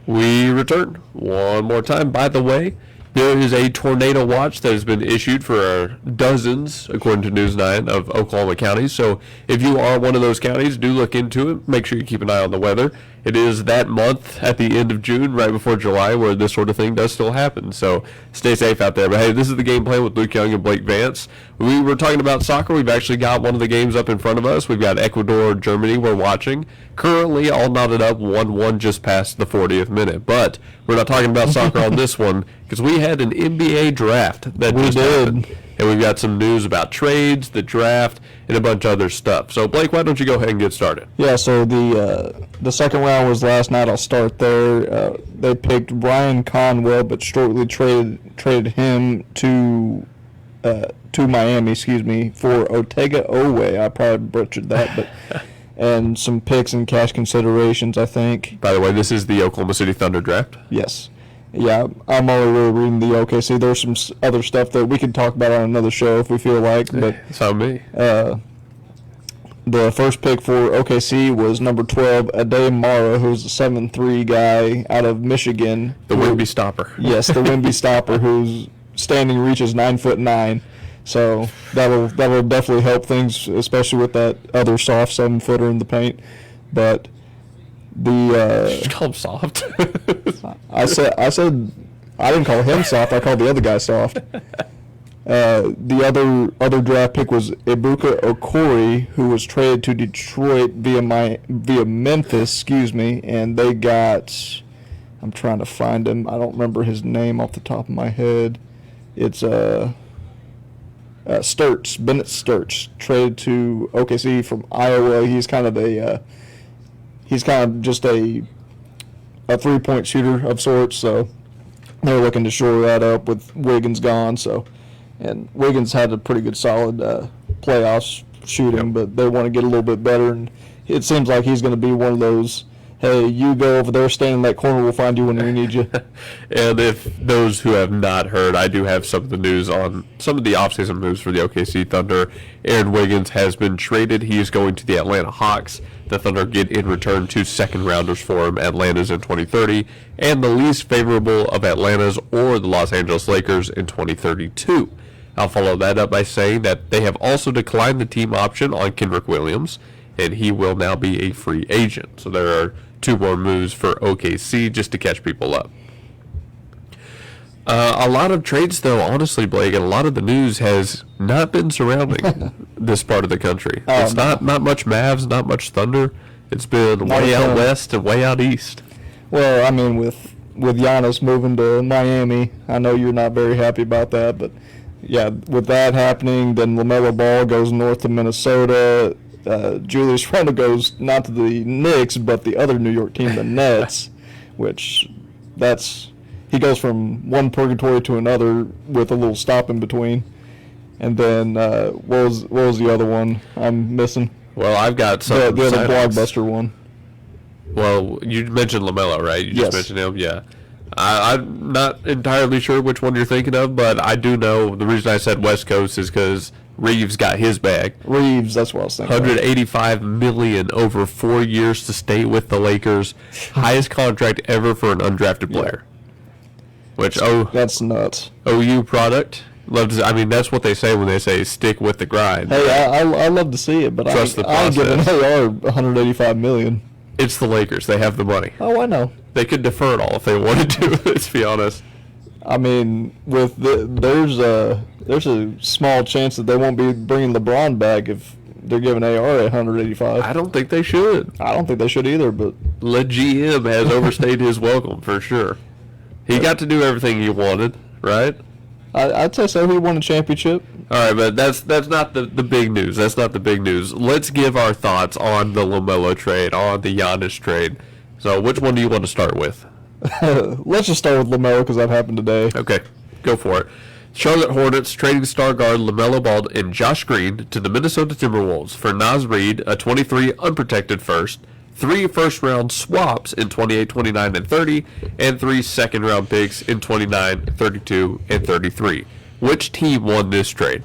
We return one more time. By the way, there is a tornado watch that has been issued for dozens, according to News 9, of Oklahoma counties. So if you are one of those counties, do look into it. Make sure you keep an eye on the weather. It is that month at the end of June, right before July, where this sort of thing does still happen. So stay safe out there. But hey, this is the game plan with Luke Young and Blake Vance. We were talking about soccer. We've actually got one of the games up in front of us. We've got Ecuador, Germany we're watching. Currently all knotted up 1-1 just past the 40th minute. But we're not talking about soccer on this one because we had an NBA draft that just happened. And we've got some news about trades, the draft, and a bunch of other stuff. So, Blake, why don't you go ahead and get started? Yeah, so the second round was last night. I'll start there. They picked Ryan Conwell, but shortly traded him to Miami, for Otega Owe. I probably butchered that, but and some picks and cash considerations, I think. By the way, this is the Oklahoma City Thunder draft. Yes. Yeah, I'm only really reading the OKC. There's some other stuff that we could talk about on another show if we feel like. But it's on me. The first pick for OKC was number 12, Ade Mara, who's a 7'3" guy out of Michigan. The Wimby stopper. Yes, the Wimby stopper, whose standing reach is 9'9". So that'll definitely help things, especially with that other soft 7-footer in the paint. But Just call him soft. I said I didn't call him soft. I called the other guy soft. The other draft pick was Ibuka Okori, who was traded to Detroit via Memphis, and they got. I'm trying to find him. I don't remember his name off the top of my head. It's Sturts, Bennett Sturts, traded to OKC from Iowa. He's kind of just a 3-point shooter of sorts, so they're looking to shore that up with Wiggins gone. So, and Wiggins had a pretty good solid playoffs shooting, but they want to get a little bit better, and it seems like he's going to be one of those hey, you go over there, stand in that corner, we'll find you when we need you. And if those who have not heard, I do have some of the news on some of the offseason moves for the OKC Thunder. Aaron Wiggins has been traded. He is going to the Atlanta Hawks. The Thunder get in return 2 second-rounders for him, Atlanta's in 2030, and the least favorable of Atlanta's or the Los Angeles Lakers in 2032. I'll follow that up by saying that they have also declined the team option on Kendrick Williams, and he will now be a free agent. So there are 2 more moves for OKC just to catch people up. A lot of trades, though, honestly, Blake, and a lot of the news has not been surrounding this part of the country. It's not much Mavs, not much Thunder. It's been way out west and way out east. Well, I mean, with Giannis moving to Miami, I know you're not very happy about that, but yeah, with that happening, then LaMelo Ball goes north to Minnesota. Julius Randle goes not to the Knicks, but the other New York team, the Nets, which he goes from one purgatory to another with a little stop in between. And then what was the other one I'm missing? Well, I've got some. The other blockbuster one. Well, you mentioned LaMelo, right? You just mentioned him, yeah. I'm not entirely sure which one you're thinking of, but I do know the reason I said West Coast is because Reeves got his bag. Reeves, that's what I was thinking. $185 million over 4 years to stay with the Lakers. Highest contract ever for an undrafted player. Which that's nuts. OU product. Love to. I mean, that's what they say when they say stick with the grind. Hey, I love to see it, but trust the process. I give an AR $185 million. It's the Lakers. They have the money. Oh, I know. They could defer it all if they wanted to. Let's be honest. I mean, there's a small chance that they won't be bringing LeBron back if they're giving AR at 185. I don't think they should. I don't think they should either. But the GM has overstayed his welcome for sure. He got to do everything he wanted, right? I'd say so. He won a championship. All right, but that's not the big news. That's not the big news. Let's give our thoughts on the LaMelo trade, on the Giannis trade. So which one do you want to start with? Let's just start with LaMelo because that happened today. Okay, go for it. Charlotte Hornets trading star guard LaMelo Ball and Josh Green to the Minnesota Timberwolves for Naz Reid, a 23 unprotected first, 3 first-round swaps in 28, 29, and 30, and 3 second-round picks in 29, 32, and 33. Which team won this trade?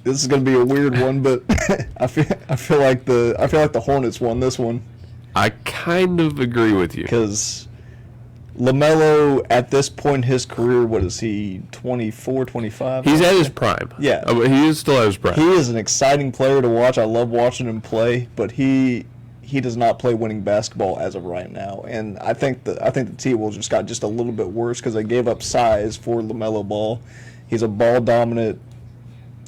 This is going to be a weird one, but I feel like the Hornets won this one. I kind of agree with you. Because LaMelo, at this point in his career, what is he, 24, 25? He's at his prime. Yeah. He is still at his prime. He is an exciting player to watch. I love watching him play, but he does not play winning basketball as of right now. And I think the T-Wolves just got just a little bit worse because they gave up size for LaMelo Ball. He's a ball-dominant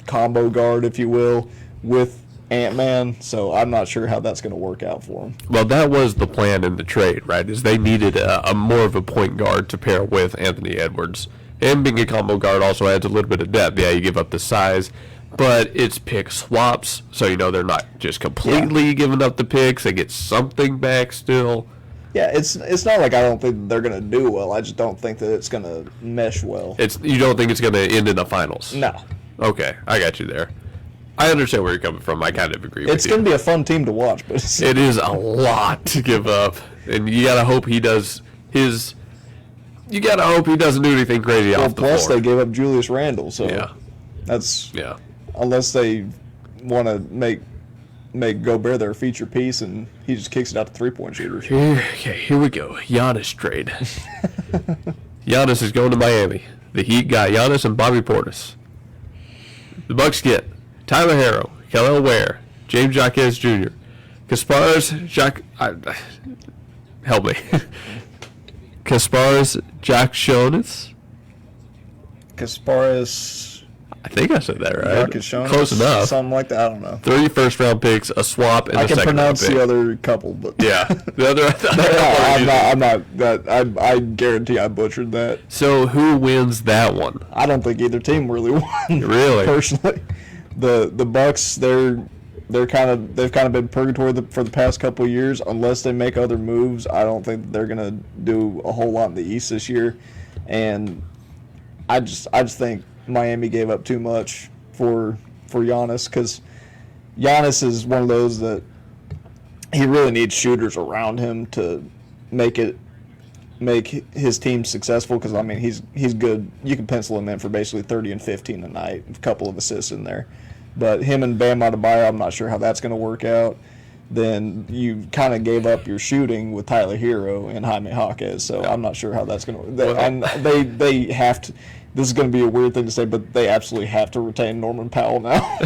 combo guard, if you will, with Ant-Man, so I'm not sure how that's going to work out for him. Well, that was the plan in the trade, right, is they needed a more of a point guard to pair with Anthony Edwards. And being a combo guard also adds a little bit of depth. Yeah, you give up the size, but it's pick swaps, so they're not just completely giving up the picks. They get something back still. Yeah, it's not like I don't think they're going to do well. I just don't think that it's going to mesh well. You don't think it's going to end in the finals? No. Okay, I got you there. I understand where you're coming from. I kind of agree with you. It's going to be a fun team to watch, but it is a lot to give up, and you gotta hope he does his. You gotta hope he doesn't do anything crazy off the floor. Plus, they gave up Julius Randle, so that's unless they want to make Gobert their feature piece, and he just kicks it out to 3-point shooters. Here we go. Giannis trade. Giannis is going to Miami. The Heat got Giannis and Bobby Portis. The Bucks get Tyler Herro, Kel'el Ware, James Jaquez Jr., help me. Kasparas Jacksonis. I think I said that right. Close enough. Something like that. I don't know. 3 first-round picks, a swap, and a second round pick. I can pronounce the other couple, but yeah, the other. I'm not. I guarantee I butchered that. So who wins that one? I don't think either team really won. Really? Personally, the Bucks they've kind of been purgatory for the past couple of years. Unless they make other moves, I don't think they're gonna do a whole lot in the East this year, and I just think Miami gave up too much for Giannis because Giannis is one of those that he really needs shooters around him to make his team successful. Because I mean, he's good. You can pencil him in for basically 30 and 15 a night, a couple of assists in there. But him and Bam Adebayo, I'm not sure how that's going to work out. Then you kind of gave up your shooting with Tyler Hero and Jaime Jaquez, so I'm not sure how that's going to work. And they have to. This is going to be a weird thing to say, but they absolutely have to retain Norman Powell now.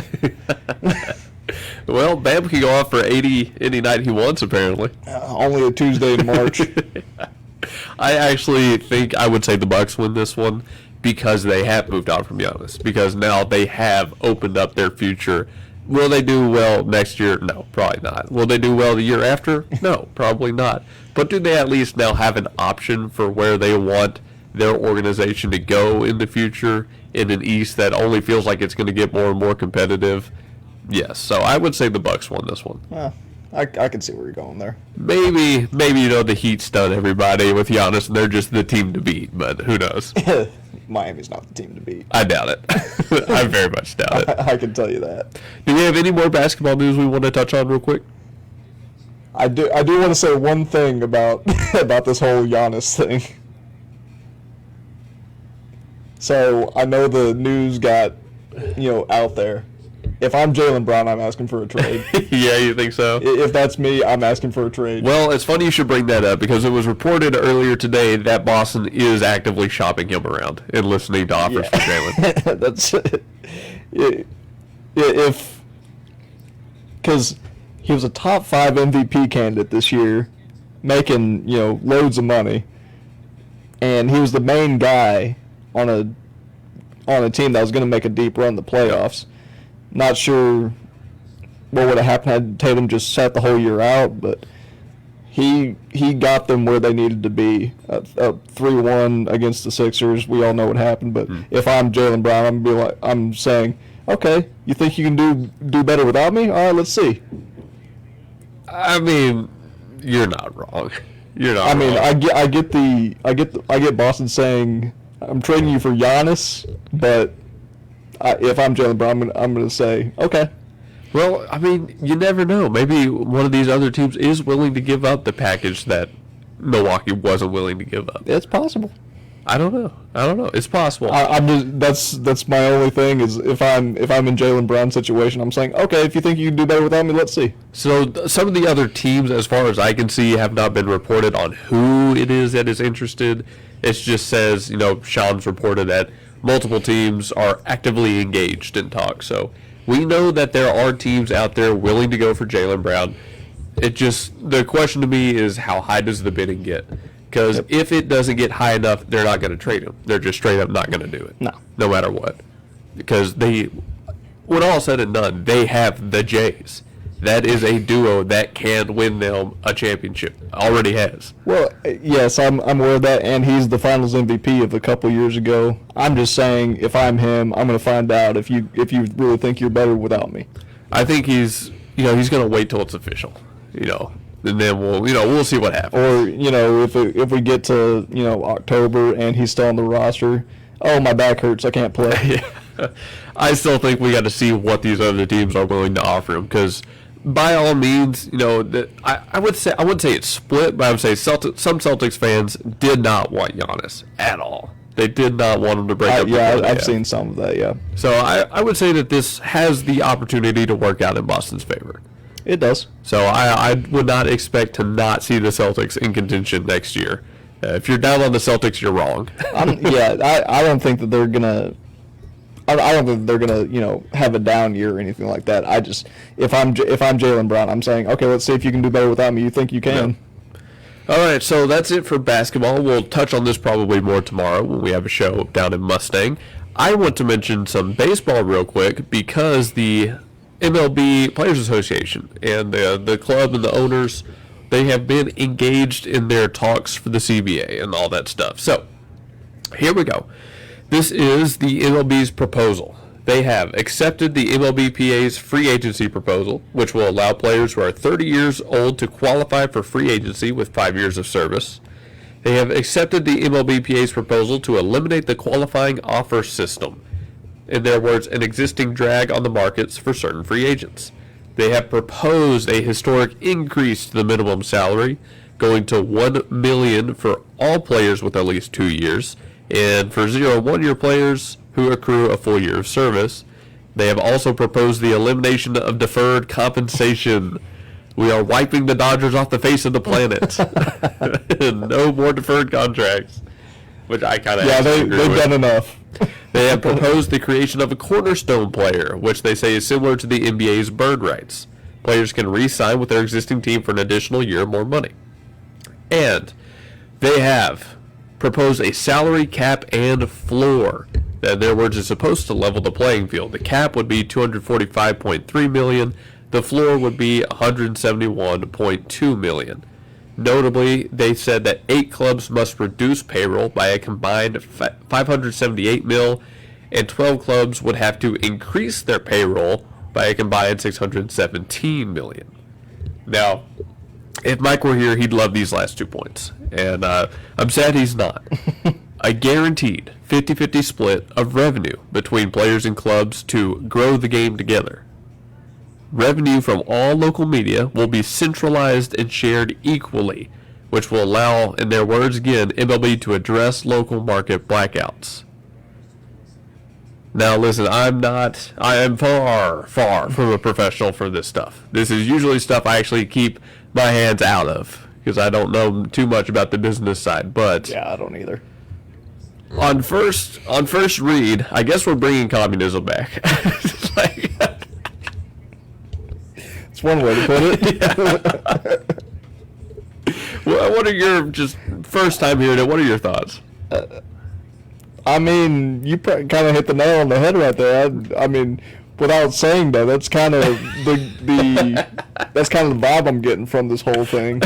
Well, Bam can go off for 80 any night he wants, apparently. Only a Tuesday in March. I actually think I would say the Bucks win this one because they have moved on from Giannis. Because now they have opened up their future. Will they do well next year? No, probably not. Will they do well the year after? No, probably not. But do they at least now have an option for where they want their organization to go in the future in an East that only feels like it's going to get more and more competitive? Yes. So I would say the Bucks won this one. I can see where you're going there. Maybe the Heat stun everybody with Giannis and they're just the team to beat, but who knows? Miami's not the team to beat. I doubt it. I very much doubt it. I can tell you that. Do we have any more basketball news we want to touch on real quick? I do want to say one thing about this whole Giannis thing. So I know the news got out there. If I'm Jaylen Brown, I'm asking for a trade. Yeah, you think so? If that's me, I'm asking for a trade. Well, it's funny you should bring that up because it was reported earlier today that Boston is actively shopping him around and listening to offers for Jaylen. That's because he was a top 5 MVP candidate this year, making loads of money, and he was the main guy on a team that was going to make a deep run in the playoffs. Not sure what would have happened had Tatum just sat the whole year out, but he got them where they needed to be. 3-1 against the Sixers. We all know what happened, but if I'm Jaylen Brown, I'm saying, okay, you think you can do better without me? All right, let's see. I mean, you're not wrong. You're not. I mean, wrong. I get Boston saying, I'm trading you for Giannis, but if I'm Jaylen Brown, I'm going to say, okay. Well, I mean, you never know. Maybe one of these other teams is willing to give up the package that Milwaukee wasn't willing to give up. It's possible. I don't know. It's possible. I'm just that's my only thing is if I'm in Jaylen Brown's situation, I'm saying, okay, if you think you can do better without me, let's see. So some of the other teams, as far as I can see, have not been reported on who it is that is interested. It just says, Sean's reported that multiple teams are actively engaged in talks. So we know that there are teams out there willing to go for Jaylen Brown. The question to me is how high does the bidding get? Because if it doesn't get high enough, they're not going to trade him. They're just straight up not going to do it. No matter what. Because when all said and done, they have the Jays. That is a duo that can win them a championship. Already has. Well, yes, I'm aware of that, and he's the Finals MVP of a couple years ago. I'm just saying, if I'm him, I'm going to find out if you really think you're better without me. I think he's going to wait till it's official, and then we'll see what happens. Or if we get to October and he's still on the roster, oh, my back hurts, I can't play. Yeah. I still think we got to see what these other teams are willing to offer him because. By all means, I wouldn't say it's split, but I would say some Celtics fans did not want Giannis at all. They did not want him to break up. Yeah, I've seen some of that, yeah. So I would say that this has the opportunity to work out in Boston's favor. It does. So I would not expect to not see the Celtics in contention next year. If you're down on the Celtics, you're wrong. I don't think that they're going to... I don't think they're gonna, have a down year or anything like that. If I'm Jaylen Brown, I'm saying, okay, let's see if you can do better without me. You think you can? Yeah. All right, so that's it for basketball. We'll touch on this probably more tomorrow when we have a show down in Mustang. I want to mention some baseball real quick because the MLB Players Association and the club and the owners, they have been engaged in their talks for the CBA and all that stuff. So here we go. This is the MLB's proposal. They have accepted the MLBPA's free agency proposal, which will allow players who are 30 years old to qualify for free agency with 5 years of service. They have accepted the MLBPA's proposal to eliminate the qualifying offer system. In their words, an existing drag on the markets for certain free agents. They have proposed a historic increase to the minimum salary, going to $1 million for all players with at least 2 years, and for 0 1-year players who accrue a full year of service. They have also proposed the elimination of deferred compensation. We are wiping the Dodgers off the face of the planet. No more deferred contracts, which I kind of they've done enough. They have proposed the creation of a cornerstone player, which they say is similar to the NBA's bird rights. Players can re-sign with their existing team for an additional year or more money. And they have proposed a salary cap and floor that, in their words, is supposed to level the playing field. The cap would be $245.3 million. The floor would be $171.2 million. Notably, they said that 8 clubs must reduce payroll by a combined $578 million, and 12 clubs would have to increase their payroll by a combined $617 million. Now, if Mike were here, he'd love these last 2 points, and I'm sad he's not. A guaranteed 50-50 split of revenue between players and clubs to grow the game together. Revenue from all local media will be centralized and shared equally, which will allow, in their words again, MLB to address local market blackouts. Now listen, I am far from a professional for this stuff. This is usually stuff I actually keep my hands out of, because I don't know too much about the business side, but... Yeah, I don't either. On first read, I guess we're bringing communism back. It's one way to put it. Well, what are your, just first time hearing it, what are your thoughts? I mean, you kind of hit the nail on the head right there. I mean, without saying that, that's kind of that's kind of the vibe I'm getting from this whole thing.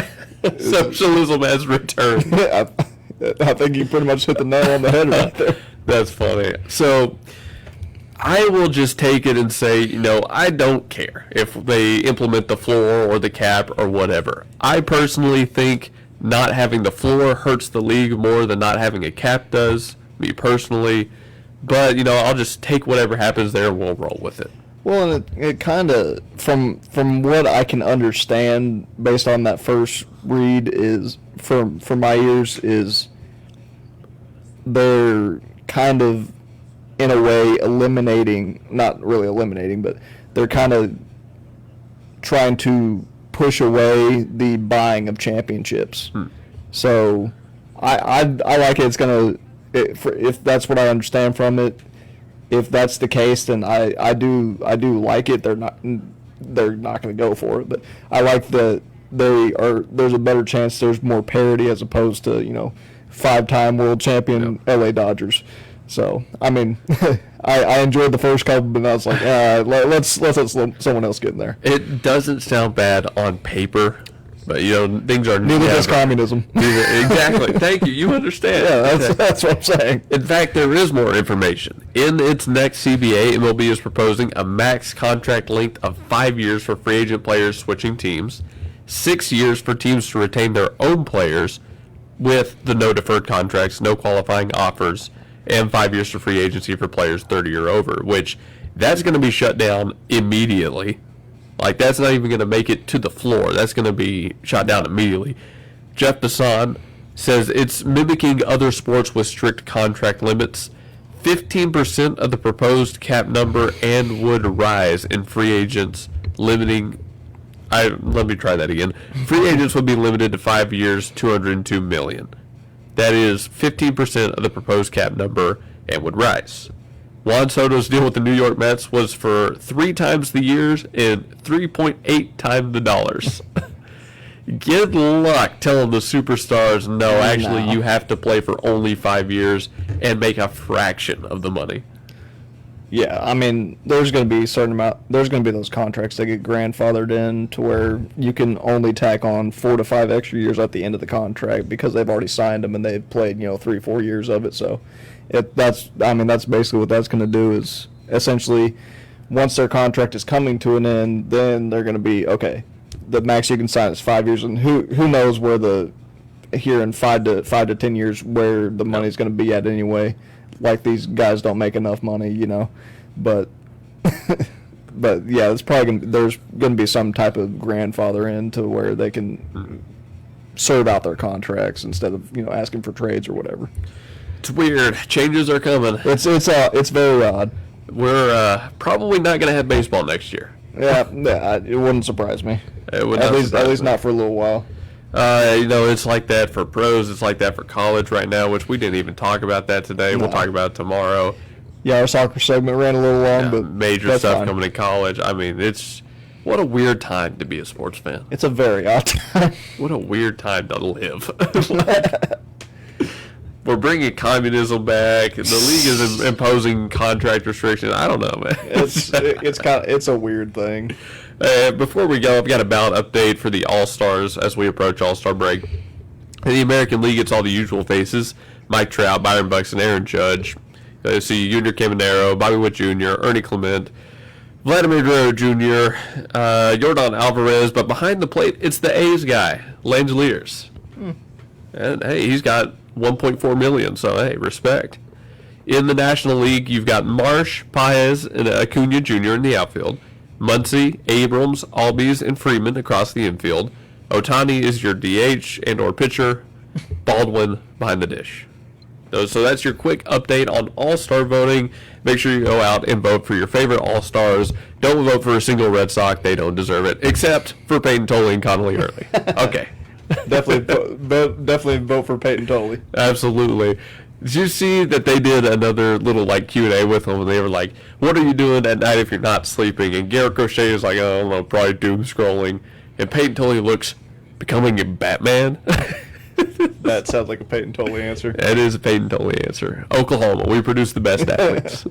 Socialism has returned. I think you pretty much hit the nail on the head right there. That's funny. So I will just take it and say, I don't care if they implement the floor or the cap or whatever. I personally think not having the floor hurts the league more than not having a cap does, me personally. But, I'll just take whatever happens there and we'll roll with it. Well, and it kind of, from what I can understand based on that first read, is, for my ears, is they're kind of, in a way, not really eliminating, but they're kind of trying to push away the buying of championships. So I like it. It's going to, if that's what I understand from it, if that's the case, then I do like it. They're not going to go for it, but I like that there's a better chance there's more parity as opposed to 5-time world champion LA Dodgers. So I mean, I enjoyed the first couple, but I was like, let's let someone else get in there. It doesn't sound bad on paper, but things are neither does communism. Exactly. Thank you. You understand. Yeah, that's what I'm saying. In fact, there is more information. In its next CBA, MLB is proposing a max contract length of 5 years for free agent players switching teams, 6 years for teams to retain their own players with the no deferred contracts, no qualifying offers, and 5 years for free agency for players 30 or over, which that's going to be shut down immediately. Like, that's not even going to make it to the floor. That's going to be shot down immediately. Jeff Bassan says it's mimicking other sports with strict contract limits. 15% of the proposed cap number and would rise in free agents, limiting... let me try that again. Free agents would be limited to 5 years, $202 million. That is 15% of the proposed cap number and would rise. Juan Soto's deal with the New York Mets was for 3 times the years and 3.8 times the dollars. Good luck telling the superstars, no, actually you have to play for only 5 years and make a fraction of the money. Yeah, I mean, there's going to be there's going to be those contracts that get grandfathered in to where you can only tack on 4 to 5 extra years at the end of the contract because they've already signed them and they've played 3-4 years of it. So that's basically what that's going to do, is essentially once their contract is coming to an end, then they're going to be, okay, the max you can sign is 5 years, and who knows where here in 5 to 10 years where the money's going to be at anyway. Like, these guys don't make enough money, but But yeah, it's probably there's gonna be some type of grandfather in to where they can serve out their contracts instead of asking for trades or whatever. It's weird. Changes are coming. It's very odd. We're probably not going to have baseball next year. Yeah, it wouldn't surprise me. It would at not least not for a little while. It's like that for pros. It's like that for college right now, which we didn't even talk about that today. No. We'll talk about it tomorrow. Yeah, our soccer segment ran a little long, but major that's stuff fine. coming in college. I mean, what a weird time to be a sports fan. It's a very odd time. What a weird time to live. We're bringing communism back. The league is imposing contract restrictions. I don't know, man. It's a weird thing. Before we go, I've got a ballot update for the All-Stars as we approach All-Star break. In the American League, it's all the usual faces: Mike Trout, Byron Buxton, Aaron Judge. See Junior Caminero, Bobby Witt Jr., Ernie Clement, Vladimir Guerrero Jr., Yordan Alvarez. But behind the plate, it's the A's guy, Langeliers. And hey, he's got 1.4 million, so hey, respect. In the National League, you've got Marsh, Paez, and Acuna Jr. in the outfield. Muncy, Abrams, Albies, and Freeman across the infield. Otani is your DH and or pitcher. Baldwin behind the dish. So that's your quick update on All-Star voting. Make sure you go out and vote for your favorite All-Stars. Don't vote for a single Red Sox. They don't deserve it, except for Peyton Tolley and Connolly Early. Okay. Definitely vote for Peyton Tolley. Absolutely. Did you see that they did another little Q&A with them, and they were like, "What are you doing at night if you're not sleeping?" And Garrett Crochet is like, "Oh, I don't know, probably doom scrolling." And Peyton Tolley looks, "Becoming a Batman." That sounds like a Peyton Tolley answer. It is a Peyton Tolley answer. Oklahoma, we produce the best athletes.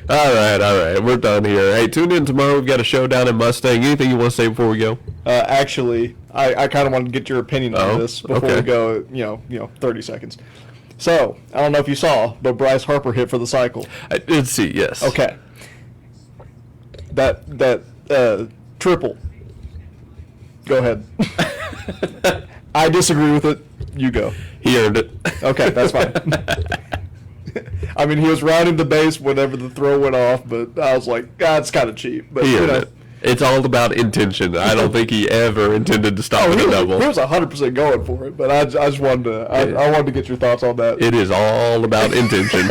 All right, we're done here. Hey, tune in tomorrow. We've got a show down in Mustang. Anything you want to say before we go? Actually, I kind of want to get your opinion on this before we go. 30 seconds. So I don't know if you saw, but Bryce Harper hit for the cycle. I did see. Yes. Okay. That triple. Go ahead. I disagree with it. You go. He earned it. Okay, that's fine. I mean, he was rounding the base whenever the throw went off, but I was like, God, it's kind of cheap. But He earned it. It's all about intention. I don't think he ever intended to stop with a double. He was 100% going for it, but I just wanted to. I wanted to get your thoughts on that. It is all about intention.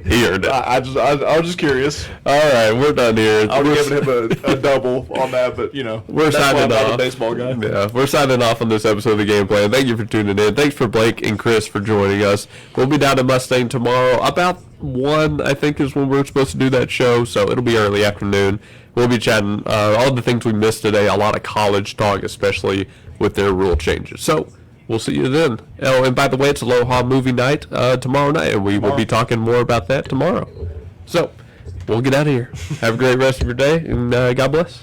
He earned it. I was just curious. All right, we're done here. I would have given him a double on that, but we're signing off. I'm a baseball guy. Yeah, we're signing off on this episode of the Game Plan. Thank you for tuning in. Thanks for Blake and Chris for joining us. We'll be down in Mustang tomorrow. About 1, I think, is when we're supposed to do that show, so it'll be early afternoon. We'll be chatting all the things we missed today, a lot of college talk, especially with their rule changes. So we'll see you then. Oh, and by the way, it's Aloha movie night tomorrow night, and we will be talking more about that tomorrow. So we'll get out of here. Have a great rest of your day, and God bless.